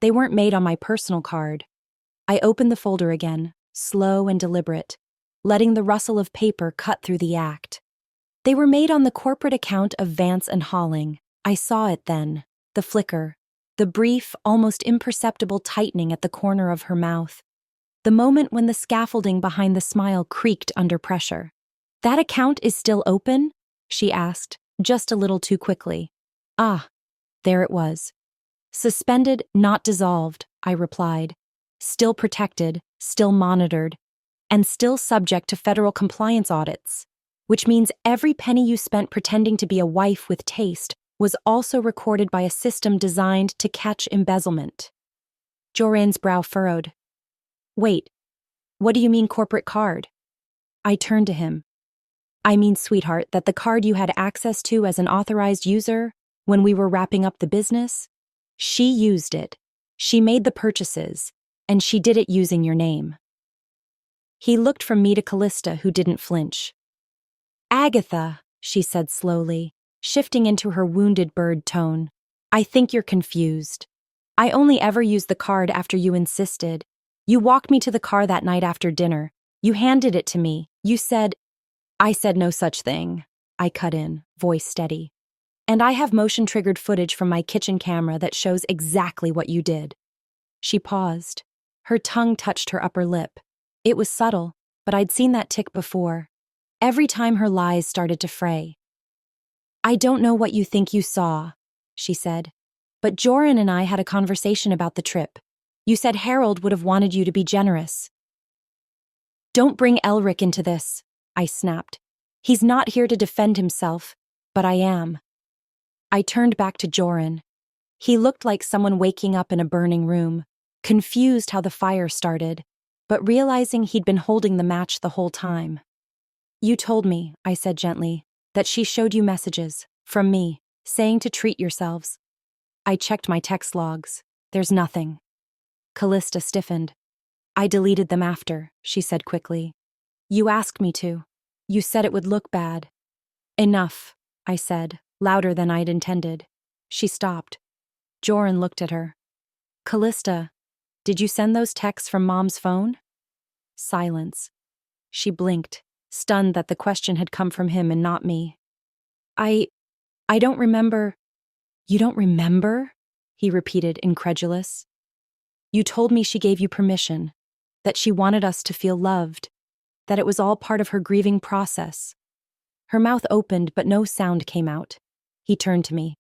A: They weren't made on my personal card." I opened the folder again, slow and deliberate, letting the rustle of paper cut through the act. "They were made on the corporate account of Vance and Halling." I saw it then, the flicker, the brief, almost imperceptible tightening at the corner of her mouth, the moment when the scaffolding behind the smile creaked under pressure. "That account is still open?" she asked, just a little too quickly. "Ah, there it was. Suspended, not dissolved," I replied. "Still protected, still monitored, and still subject to federal compliance audits, which means every penny you spent pretending to be a wife with taste was also recorded by a system designed to catch embezzlement." Joran's brow furrowed. "Wait, what do you mean corporate card?" I turned to him. "I mean, sweetheart, that the card you had access to as an authorized user when we were wrapping up the business? She used it. She made the purchases. And she did it using your name. He looked from me to Callista, who didn't flinch. Agatha, she said slowly, shifting into her wounded bird tone. I think you're confused. I only ever used the card after you insisted. You walked me to the car that night after dinner. You handed it to me. You said, I said no such thing. I cut in, voice steady. And I have motion-triggered footage from my kitchen camera that shows exactly what you did. She paused. Her tongue touched her upper lip. It was subtle, but I'd seen that tick before. Every time her lies started to fray. I don't know what you think you saw, she said. But Joran and I had a conversation about the trip. You said Harold would have wanted you to be generous. Don't bring Elric into this, I snapped. He's not here to defend himself, but I am. I turned back to Joran. He looked like someone waking up in a burning room, confused how the fire started, but realizing he'd been holding the match the whole time. You told me, I said gently, that she showed you messages, from me, saying to treat yourselves. I checked my text logs. There's nothing. Callista stiffened. I deleted them after, she said quickly. You asked me to. You said it would look bad. Enough, I said, louder than I'd intended. She stopped. Joran looked at her. Callista, did you send those texts from Mom's phone? Silence. She blinked, stunned that the question had come from him and not me. I don't remember. You don't remember? He repeated, incredulous. You told me she gave you permission, that she wanted us to feel loved, that it was all part of her grieving process. Her mouth opened, but no sound came out. He turned to me.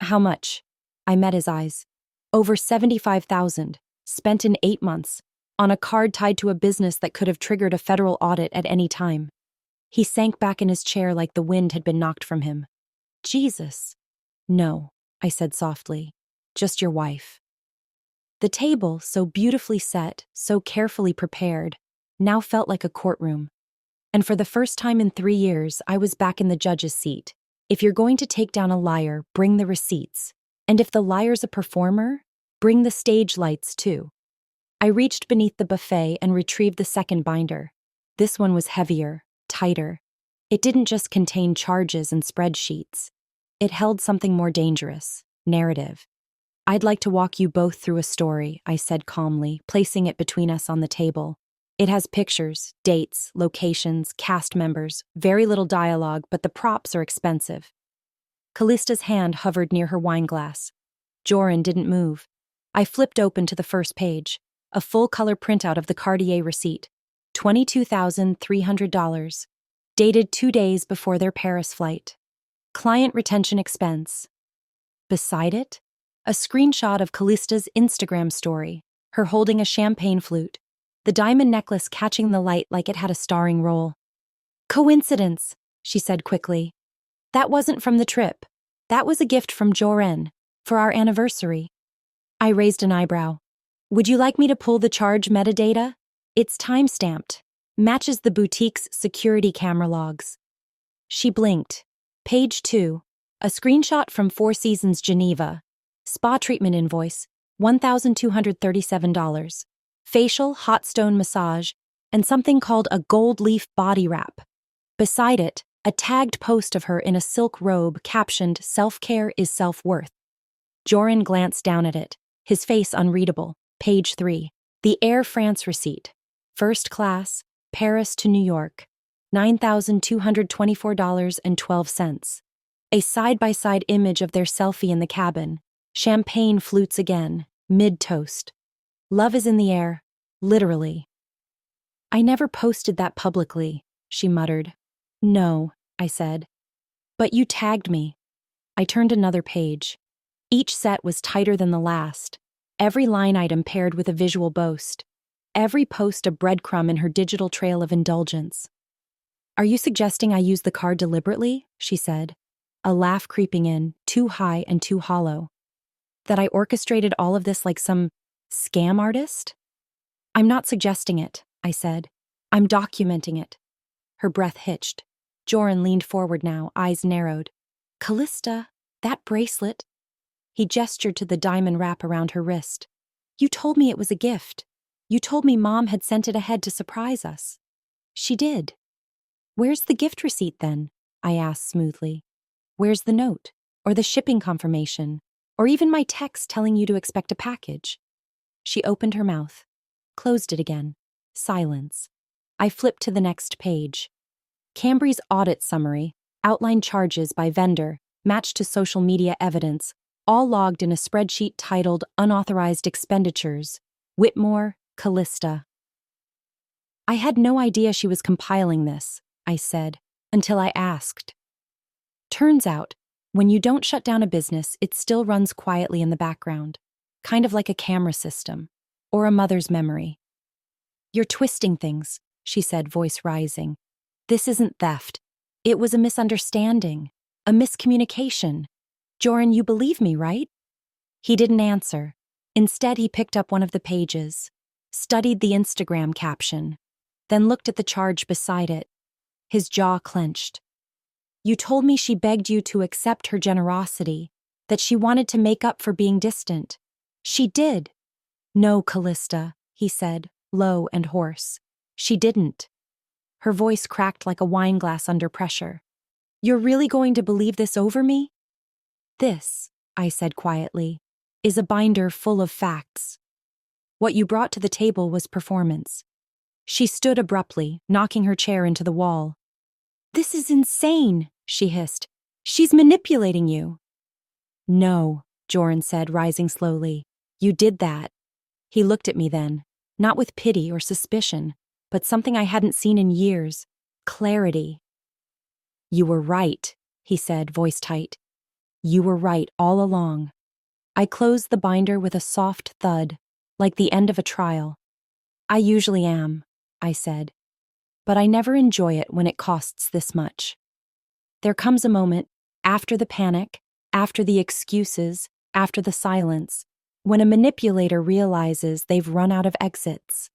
A: How much? I met his eyes. Over $75,000, spent in 8 months, on a card tied to a business that could have triggered a federal audit at any time. He sank back in his chair like the wind had been knocked from him. Jesus. No, I said softly. Just your wife. The table, so beautifully set, so carefully prepared, now felt like a courtroom. And for the first time in 3 years, I was back in the judge's seat. If you're going to take down a liar, bring the receipts. And if the liar's a performer, bring the stage lights too. I reached beneath the buffet and retrieved the second binder. This one was heavier, tighter. It didn't just contain charges and spreadsheets. It held something more dangerous, narrative. I'd like to walk you both through a story, I said calmly, placing it between us on the table. It has pictures, dates, locations, cast members, very little dialogue, but the props are expensive. Callista's hand hovered near her wineglass. Joran didn't move. I flipped open to the first page, a full-color printout of the Cartier receipt, $22,300, dated 2 days before their Paris flight. Client retention expense. Beside it, a screenshot of Callista's Instagram story, her holding a champagne flute, the diamond necklace catching the light like it had a starring role. Coincidence, she said quickly. That wasn't from the trip. That was a gift from Joran, for our anniversary. I raised an eyebrow. Would you like me to pull the charge metadata? It's time-stamped. Matches the boutique's security camera logs. She blinked. Page 2. A screenshot from Four Seasons Geneva. Spa treatment invoice, $1,237. Facial, hot stone massage, and something called a gold leaf body wrap. Beside it, a tagged post of her in a silk robe captioned, "Self-care is self-worth." Joran glanced down at it, his face unreadable. Page 3. The Air France receipt. First class, Paris to New York. $9,224.12. A side-by-side image of their selfie in the cabin. Champagne flutes again, mid-toast. Love is in the air, literally. I never posted that publicly, she muttered. No, I said. But you tagged me. I turned another page. Each set was tighter than the last. Every line item paired with a visual boast. Every post a breadcrumb in her digital trail of indulgence. Are you suggesting I used the card deliberately? She said, a laugh creeping in, too high and too hollow. That I orchestrated all of this like some scam artist? I'm not suggesting it, I said. I'm documenting it. Her breath hitched. Joran leaned forward now, eyes narrowed. Callista, that bracelet. He gestured to the diamond wrap around her wrist. You told me it was a gift. You told me Mom had sent it ahead to surprise us. She did. Where's the gift receipt then? I asked smoothly. Where's the note? Or the shipping confirmation? Or even my text telling you to expect a package? She opened her mouth, closed it again. Silence. I flipped to the next page. Cambry's audit summary, outlined charges by vendor, matched to social media evidence, all logged in a spreadsheet titled Unauthorized Expenditures, Whitmore, Callista. I had no idea she was compiling this, I said, until I asked. Turns out, when you don't shut down a business, it still runs quietly in the background, kind of like a camera system, or a mother's memory. You're twisting things, she said, voice rising. This isn't theft. It was a misunderstanding, a miscommunication. Joran, you believe me, right? He didn't answer. Instead, he picked up one of the pages, studied the Instagram caption, then looked at the charge beside it. His jaw clenched. You told me she begged you to accept her generosity, that she wanted to make up for being distant. She did. No, Callista, he said, low and hoarse. She didn't. Her voice cracked like a wine glass under pressure. You're really going to believe this over me? This, I said quietly, is a binder full of facts. What you brought to the table was performance. She stood abruptly, knocking her chair into the wall. This is insane, she hissed. She's manipulating you. No, Joran said, rising slowly. You did that. He looked at me then, not with pity or suspicion, but something I hadn't seen in years. Clarity. You were right, he said, voice tight. You were right all along. I closed the binder with a soft thud, like the end of a trial. I usually am, I said, but I never enjoy it when it costs this much. There comes a moment, after the panic, after the excuses, after the silence, when a manipulator realizes they've run out of exits.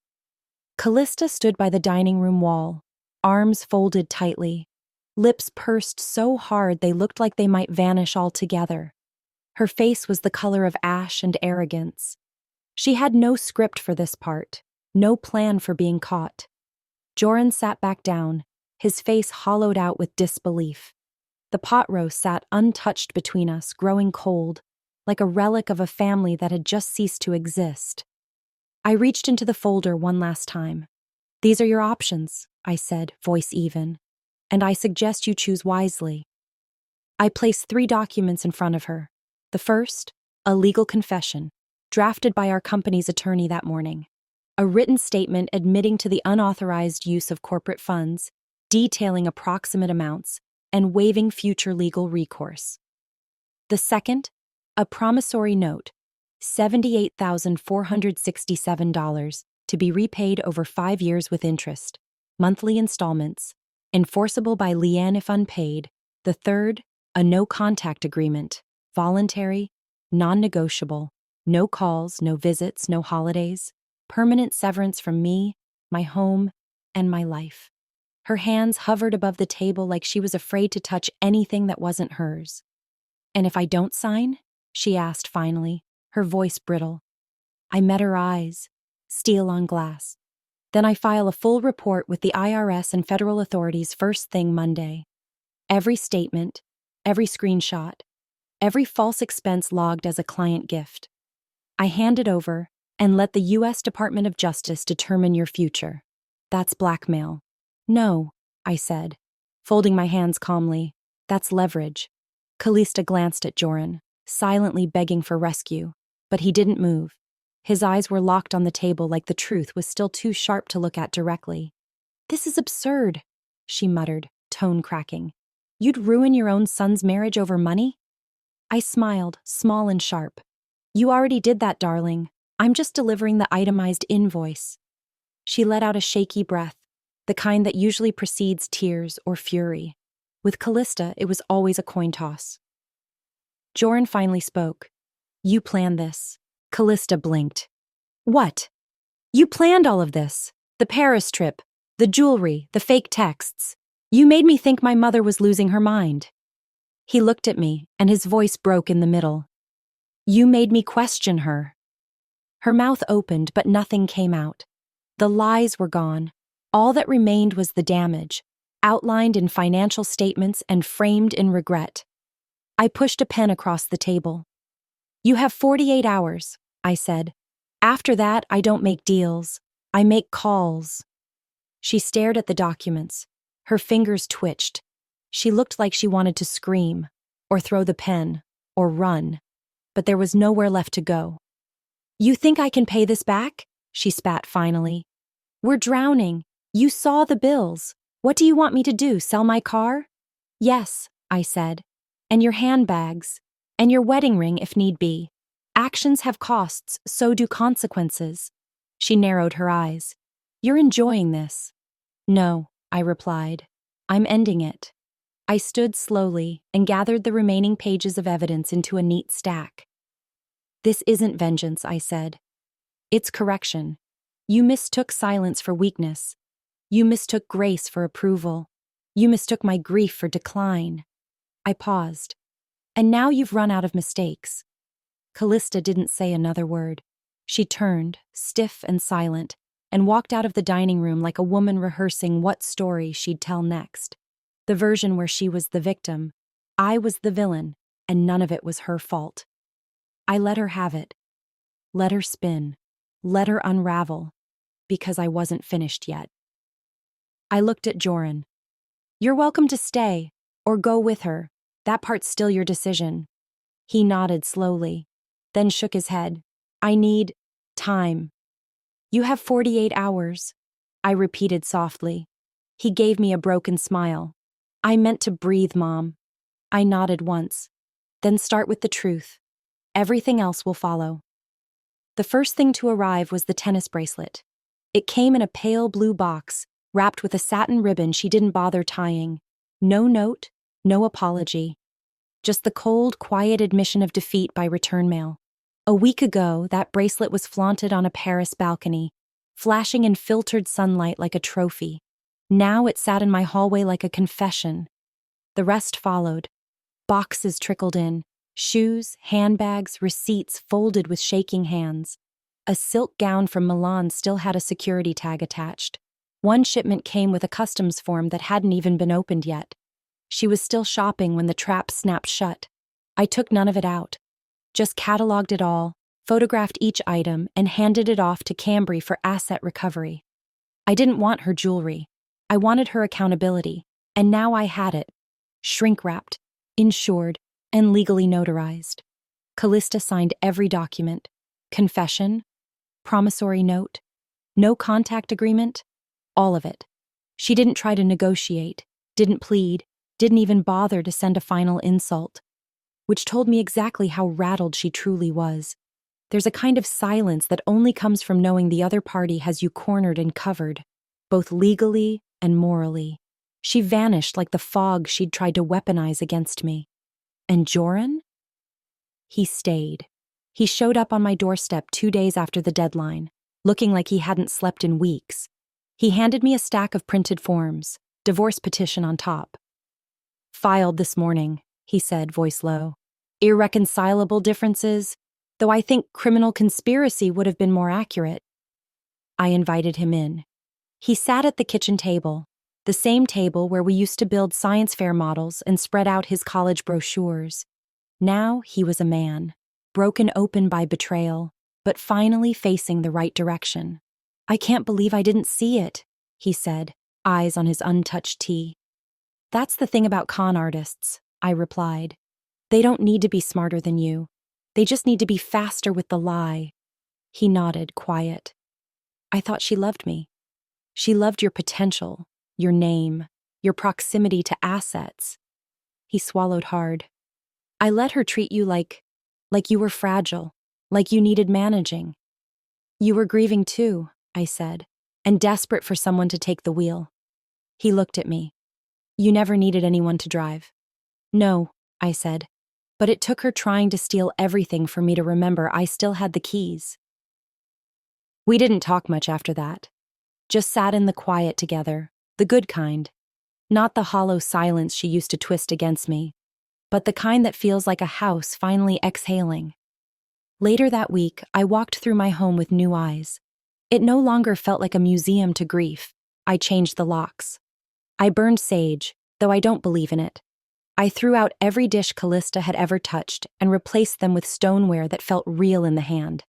A: Callista stood by the dining room wall, arms folded tightly, lips pursed so hard they looked like they might vanish altogether. Her face was the color of ash and arrogance. She had no script for this part, no plan for being caught. Joran sat back down, his face hollowed out with disbelief. The pot roast sat untouched between us, growing cold, like a relic of a family that had just ceased to exist. I reached into the folder one last time. These are your options, I said, voice even, and I suggest you choose wisely. I placed 3 documents in front of her. The first, a legal confession, drafted by our company's attorney that morning. A written statement admitting to the unauthorized use of corporate funds, detailing approximate amounts, and waiving future legal recourse. The second, a promissory note, $78,467, to be repaid over 5 years with interest, monthly installments, enforceable by Leanne if unpaid. The third, a no-contact agreement, voluntary, non-negotiable, no calls, no visits, no holidays, permanent severance from me, my home, and my life. Her hands hovered above the table like she was afraid to touch anything that wasn't hers. And if I don't sign? She asked finally, her voice brittle. I met her eyes, steel on glass. Then I file a full report with the IRS and federal authorities first thing Monday. Every statement, every screenshot, every false expense logged as a client gift. I hand it over and let the U.S. Department of Justice determine your future. That's blackmail. No, I said, folding my hands calmly. That's leverage. Callista glanced at Joran, silently begging for rescue, but he didn't move. His eyes were locked on the table like the truth was still too sharp to look at directly. This is absurd, she muttered, tone cracking. You'd ruin your own son's marriage over money? I smiled, small and sharp. You already did that, darling. I'm just delivering the itemized invoice. She let out a shaky breath, the kind that usually precedes tears or fury. With Callista, it was always a coin toss. Joran finally spoke. You planned this. Callista blinked. What? You planned all of this. The Paris trip, the jewelry, the fake texts. You made me think my mother was losing her mind. He looked at me, and his voice broke in the middle. You made me question her. Her mouth opened, but nothing came out. The lies were gone. All that remained was the damage, outlined in financial statements and framed in regret. I pushed a pen across the table. "You have 48 hours, I said. "After that, I don't make deals. I make calls." She stared at the documents. Her fingers twitched. She looked like she wanted to scream, or throw the pen, or run. But there was nowhere left to go. "You think I can pay this back?" she spat finally. "We're drowning. You saw the bills. What do you want me to do, sell my car?" "Yes," I said. "And your handbags. And your wedding ring if need be. Actions have costs, so do consequences." She narrowed her eyes. "You're enjoying this." "No," I replied. "I'm ending it." I stood slowly and gathered the remaining pages of evidence into a neat stack. "This isn't vengeance," I said. "It's correction. You mistook silence for weakness. You mistook grace for approval. You mistook my grief for decline." I paused. "And now you've run out of mistakes." Callista didn't say another word. She turned, stiff and silent, and walked out of the dining room like a woman rehearsing what story she'd tell next. The version where she was the victim, I was the villain, and none of it was her fault. I let her have it. Let her spin. Let her unravel. Because I wasn't finished yet. I looked at Joran. "You're welcome to stay, or go with her. That part's still your decision." He nodded slowly, then shook his head. "I need time." "You have 48 hours," I repeated softly. He gave me a broken smile. "I meant to breathe, Mom." I nodded once. "Then start with the truth. Everything else will follow." The first thing to arrive was the tennis bracelet. It came in a pale blue box, wrapped with a satin ribbon she didn't bother tying. No note, no apology. Just the cold, quiet admission of defeat by return mail. A week ago, that bracelet was flaunted on a Paris balcony, flashing in filtered sunlight like a trophy. Now it sat in my hallway like a confession. The rest followed. Boxes trickled in. Shoes, handbags, receipts folded with shaking hands. A silk gown from Milan still had a security tag attached. One shipment came with a customs form that hadn't even been opened yet. She was still shopping when the trap snapped shut. I took none of it out. Just cataloged it all, photographed each item, and handed it off to Cambry for asset recovery. I didn't want her jewelry. I wanted her accountability, and now I had it. Shrink-wrapped, insured, and legally notarized. Callista signed every document. Confession, promissory note, no contact agreement, all of it. She didn't try to negotiate, didn't plead, didn't even bother to send a final insult, which told me exactly how rattled she truly was. There's a kind of silence that only comes from knowing the other party has you cornered and covered, both legally and morally. She vanished like the fog she'd tried to weaponize against me. And Joran? He stayed. He showed up on my doorstep 2 days after the deadline, looking like he hadn't slept in weeks. He handed me a stack of printed forms, divorce petition on top. "Filed this morning," he said, voice low. "Irreconcilable differences, though I think criminal conspiracy would have been more accurate." I invited him in. He sat at the kitchen table, the same table where we used to build science fair models and spread out his college brochures. Now he was a man, broken open by betrayal, but finally facing the right direction. "I can't believe I didn't see it," he said, eyes on his untouched tea. "That's the thing about con artists," I replied. "They don't need to be smarter than you. They just need to be faster with the lie." He nodded, quiet. "I thought she loved me. She loved your potential, your name, your proximity to assets." He swallowed hard. "I let her treat you like you were fragile, like you needed managing." "You were grieving too," I said, "and desperate for someone to take the wheel." He looked at me. "You never needed anyone to drive." "No," I said, "but it took her trying to steal everything for me to remember I still had the keys." We didn't talk much after that. Just sat in the quiet together, the good kind. Not the hollow silence she used to twist against me, but the kind that feels like a house finally exhaling. Later that week, I walked through my home with new eyes. It no longer felt like a museum to grief. I changed the locks. I burned sage, though I don't believe in it. I threw out every dish Callista had ever touched and replaced them with stoneware that felt real in the hand.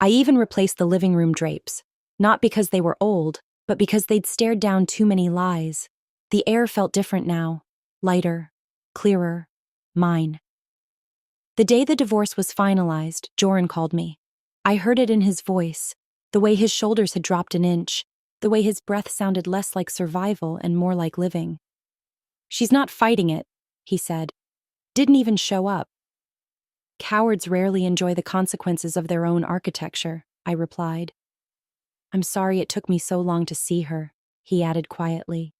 A: I even replaced the living room drapes, not because they were old, but because they'd stared down too many lies. The air felt different now, lighter, clearer, mine. The day the divorce was finalized, Joran called me. I heard it in his voice, the way his shoulders had dropped an inch, the way his breath sounded less like survival and more like living. "She's not fighting it," he said. "Didn't even show up." "Cowards rarely enjoy the consequences of their own architecture," I replied. "I'm sorry it took me so long to see her," he added quietly.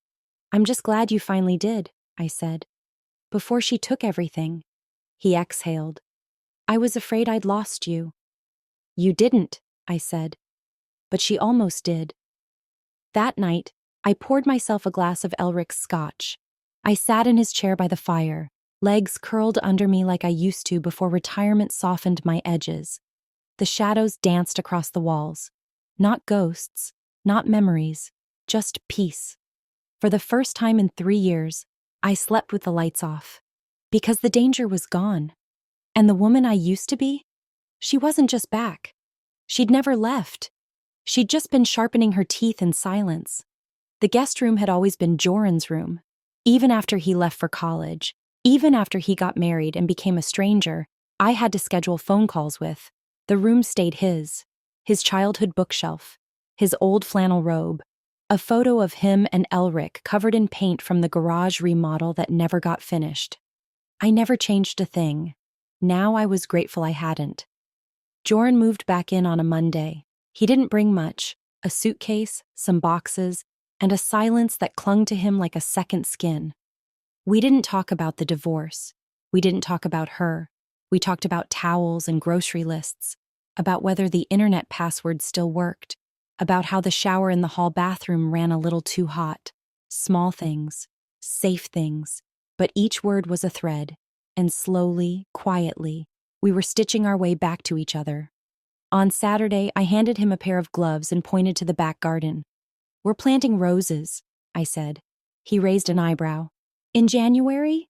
A: "I'm just glad you finally did," I said. "Before she took everything." He exhaled. "I was afraid I'd lost you." "You didn't," I said. "But she almost did." That night, I poured myself a glass of Elric's scotch. I sat in his chair by the fire, legs curled under me like I used to before retirement softened my edges. The shadows danced across the walls. Not ghosts, not memories, just peace. For the first time in 3 years, I slept with the lights off. Because the danger was gone. And the woman I used to be? She wasn't just back. She'd never left. She'd just been sharpening her teeth in silence. The guest room had always been Joran's room. Even after he left for college, even after he got married and became a stranger, I had to schedule phone calls with. The room stayed his childhood bookshelf, his old flannel robe, a photo of him and Elric covered in paint from the garage remodel that never got finished. I never changed a thing. Now I was grateful I hadn't. Joran moved back in on a Monday. He didn't bring much, a suitcase, some boxes, and a silence that clung to him like a second skin. We didn't talk about the divorce. We didn't talk about her. We talked about towels and grocery lists, about whether the internet password still worked, about how the shower in the hall bathroom ran a little too hot. Small things, safe things, but each word was a thread, and slowly, quietly, we were stitching our way back to each other. On Saturday, I handed him a pair of gloves and pointed to the back garden. "We're planting roses," I said. He raised an eyebrow. "In January?"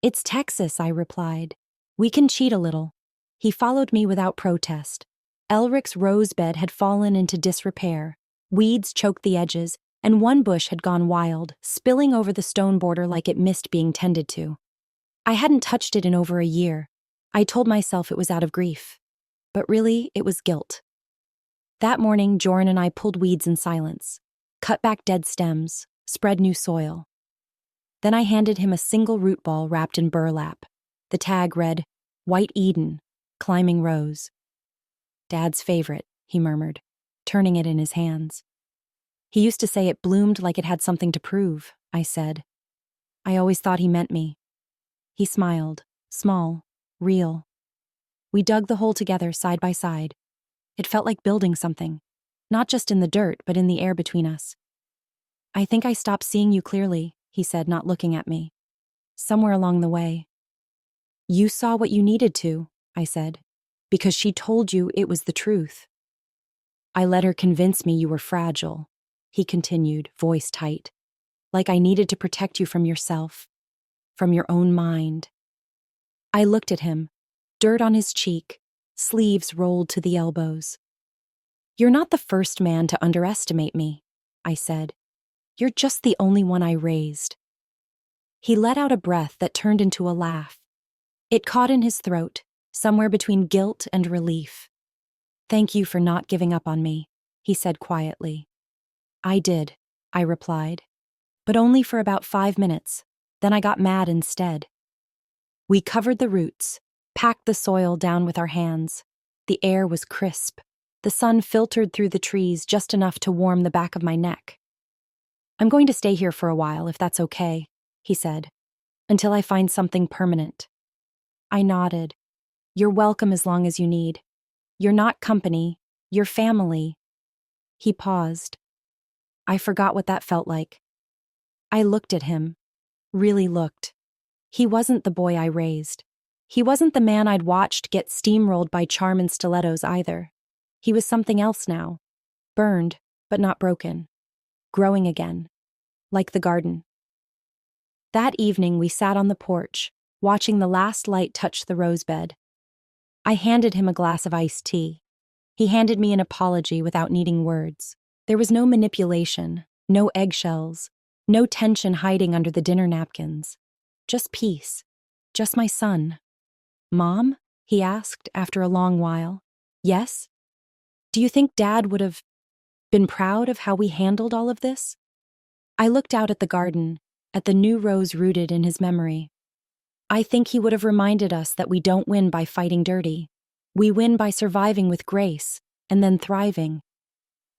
A: "It's Texas," I replied. "We can cheat a little." He followed me without protest. Elric's rose bed had fallen into disrepair. Weeds choked the edges, and one bush had gone wild, spilling over the stone border like it missed being tended to. I hadn't touched it in over a year. I told myself it was out of grief. But really, it was guilt. That morning, Joran and I pulled weeds in silence, cut back dead stems, spread new soil. Then I handed him a single root ball wrapped in burlap. The tag read, "White Eden, Climbing Rose." "Dad's favorite," he murmured, turning it in his hands. "He used to say it bloomed like it had something to prove," I said. "I always thought he meant me." He smiled, small, real. We dug the hole together side by side. It felt like building something, not just in the dirt, but in the air between us. "I think I stopped seeing you clearly," he said, not looking at me. "Somewhere along the way." "You saw what you needed to," I said, "because she told you it was the truth." "I let her convince me you were fragile," he continued, voice tight. "Like I needed to protect you from yourself, from your own mind." I looked at him, dirt on his cheek, sleeves rolled to the elbows. "You're not the first man to underestimate me," I said. "You're just the only one I raised." He let out a breath that turned into a laugh. It caught in his throat, somewhere between guilt and relief. "Thank you for not giving up on me," he said quietly. "I did," I replied. "But only for about 5 minutes. Then I got mad instead." We covered the roots, packed the soil down with our hands. The air was crisp. The sun filtered through the trees just enough to warm the back of my neck. "I'm going to stay here for a while, if that's okay," he said, "until I find something permanent." I nodded. "You're welcome as long as you need. You're not company, you're family." He paused. I forgot what that felt like. I looked at him, really looked. He wasn't the boy I raised. He wasn't the man I'd watched get steamrolled by charm and stilettos either. He was something else now. Burned, but not broken. Growing again. Like the garden. That evening we sat on the porch, watching the last light touch the rosebed. I handed him a glass of iced tea. He handed me an apology without needing words. There was no manipulation, no eggshells, no tension hiding under the dinner napkins. Just peace. Just my son. "Mom?" he asked after a long while. "Yes? Do you think Dad would have been proud of how we handled all of this?" I looked out at the garden, at the new rose rooted in his memory. "I think he would have reminded us that we don't win by fighting dirty. We win by surviving with grace, and then thriving."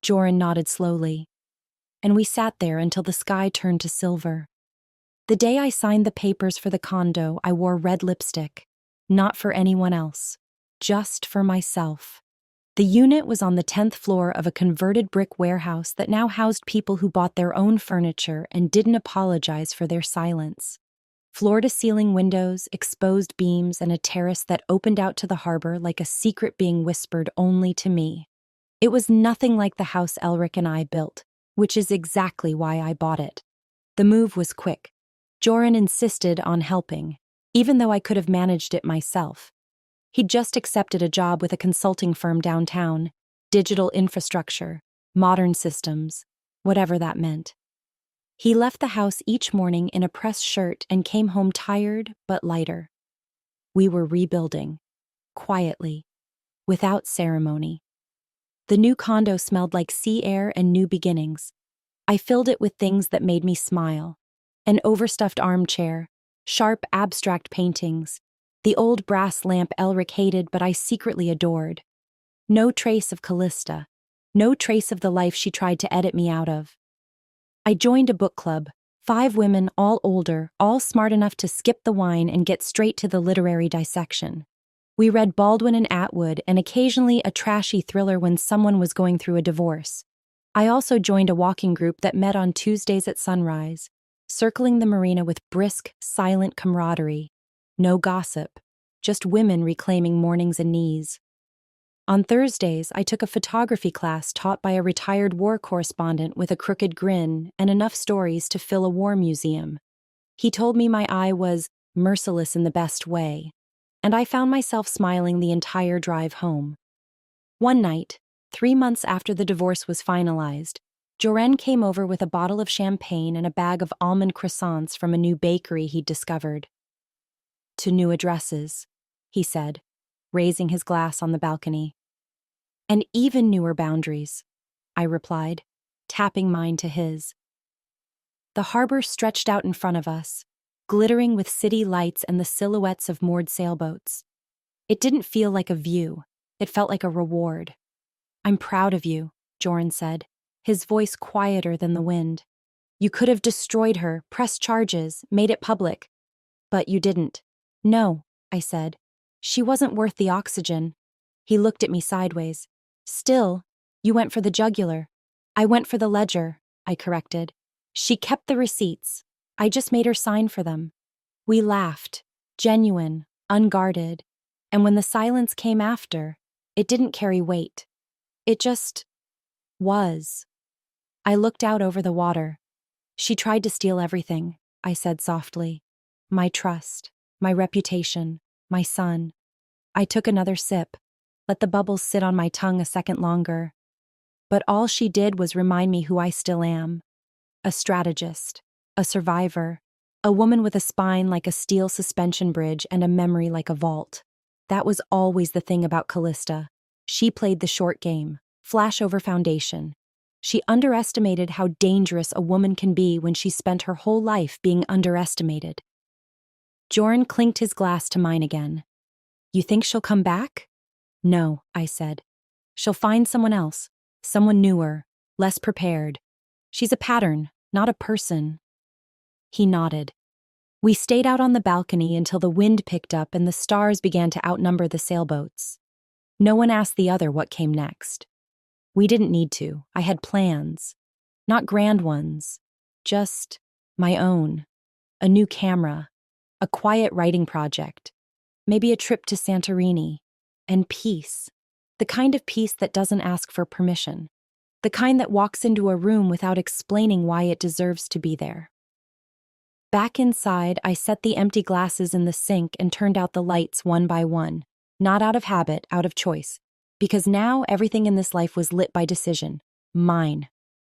A: Joran nodded slowly. And we sat there until the sky turned to silver. The day I signed the papers for the condo, I wore red lipstick. Not for anyone else. Just for myself. The unit was on the 10th floor of a converted brick warehouse that now housed people who bought their own furniture and didn't apologize for their silence. Floor-to-ceiling windows, exposed beams, and a terrace that opened out to the harbor like a secret being whispered only to me. It was nothing like the house Elric and I built, which is exactly why I bought it. The move was quick. Joran insisted on helping, even though I could have managed it myself. He'd just accepted a job with a consulting firm downtown, digital infrastructure, modern systems, whatever that meant. He left the house each morning in a pressed shirt and came home tired but lighter. We were rebuilding, quietly, without ceremony. The new condo smelled like sea air and new beginnings. I filled it with things that made me smile. An overstuffed armchair, sharp abstract paintings, the old brass lamp Elric hated but I secretly adored. No trace of Callista, no trace of the life she tried to edit me out of. I joined a book club, 5 women, all older, all smart enough to skip the wine and get straight to the literary dissection. We read Baldwin and Atwood and occasionally a trashy thriller when someone was going through a divorce. I also joined a walking group that met on Tuesdays at sunrise, circling the marina with brisk, silent camaraderie. No gossip, just women reclaiming mornings and knees. On Thursdays, I took a photography class taught by a retired war correspondent with a crooked grin and enough stories to fill a war museum. He told me my eye was merciless in the best way, and I found myself smiling the entire drive home. One night, 3 months after the divorce was finalized, Joran came over with a bottle of champagne and a bag of almond croissants from a new bakery he'd discovered. "To new addresses," he said, raising his glass on the balcony. "And even newer boundaries," I replied, tapping mine to his. The harbor stretched out in front of us, glittering with city lights and the silhouettes of moored sailboats. It didn't feel like a view, it felt like a reward. "I'm proud of you," Joran said, his voice quieter than the wind. "You could have destroyed her, pressed charges, made it public. But you didn't." "No," I said. "She wasn't worth the oxygen." He looked at me sideways. "Still, you went for the jugular." "I went for the ledger," I corrected. "She kept the receipts. I just made her sign for them." We laughed, genuine, unguarded, and when the silence came after, it didn't carry weight. It just was. I looked out over the water. "She tried to steal everything," I said softly. "My trust, my reputation, my son." I took another sip, let the bubbles sit on my tongue a second longer. But all she did was remind me who I still am. A strategist, a survivor, a woman with a spine like a steel suspension bridge and a memory like a vault. That was always the thing about Callista. She played the short game, flash over foundation. She underestimated how dangerous a woman can be when she spent her whole life being underestimated. Joran clinked his glass to mine again. "You think she'll come back?" "No," I said. "She'll find someone else, someone newer, less prepared. She's a pattern, not a person." He nodded. We stayed out on the balcony until the wind picked up and the stars began to outnumber the sailboats. No one asked the other what came next. We didn't need to. I had plans. Not grand ones. Just my own. A new camera. A quiet writing project. maybe a trip to Santorini. And peace. The kind of peace that doesn't ask for permission. The kind that walks into a room without explaining why it deserves to be there. Back inside, I set the empty glasses in the sink and turned out the lights one by one. Not out of habit, out of choice. Because now everything in this life was lit by decision. Mine.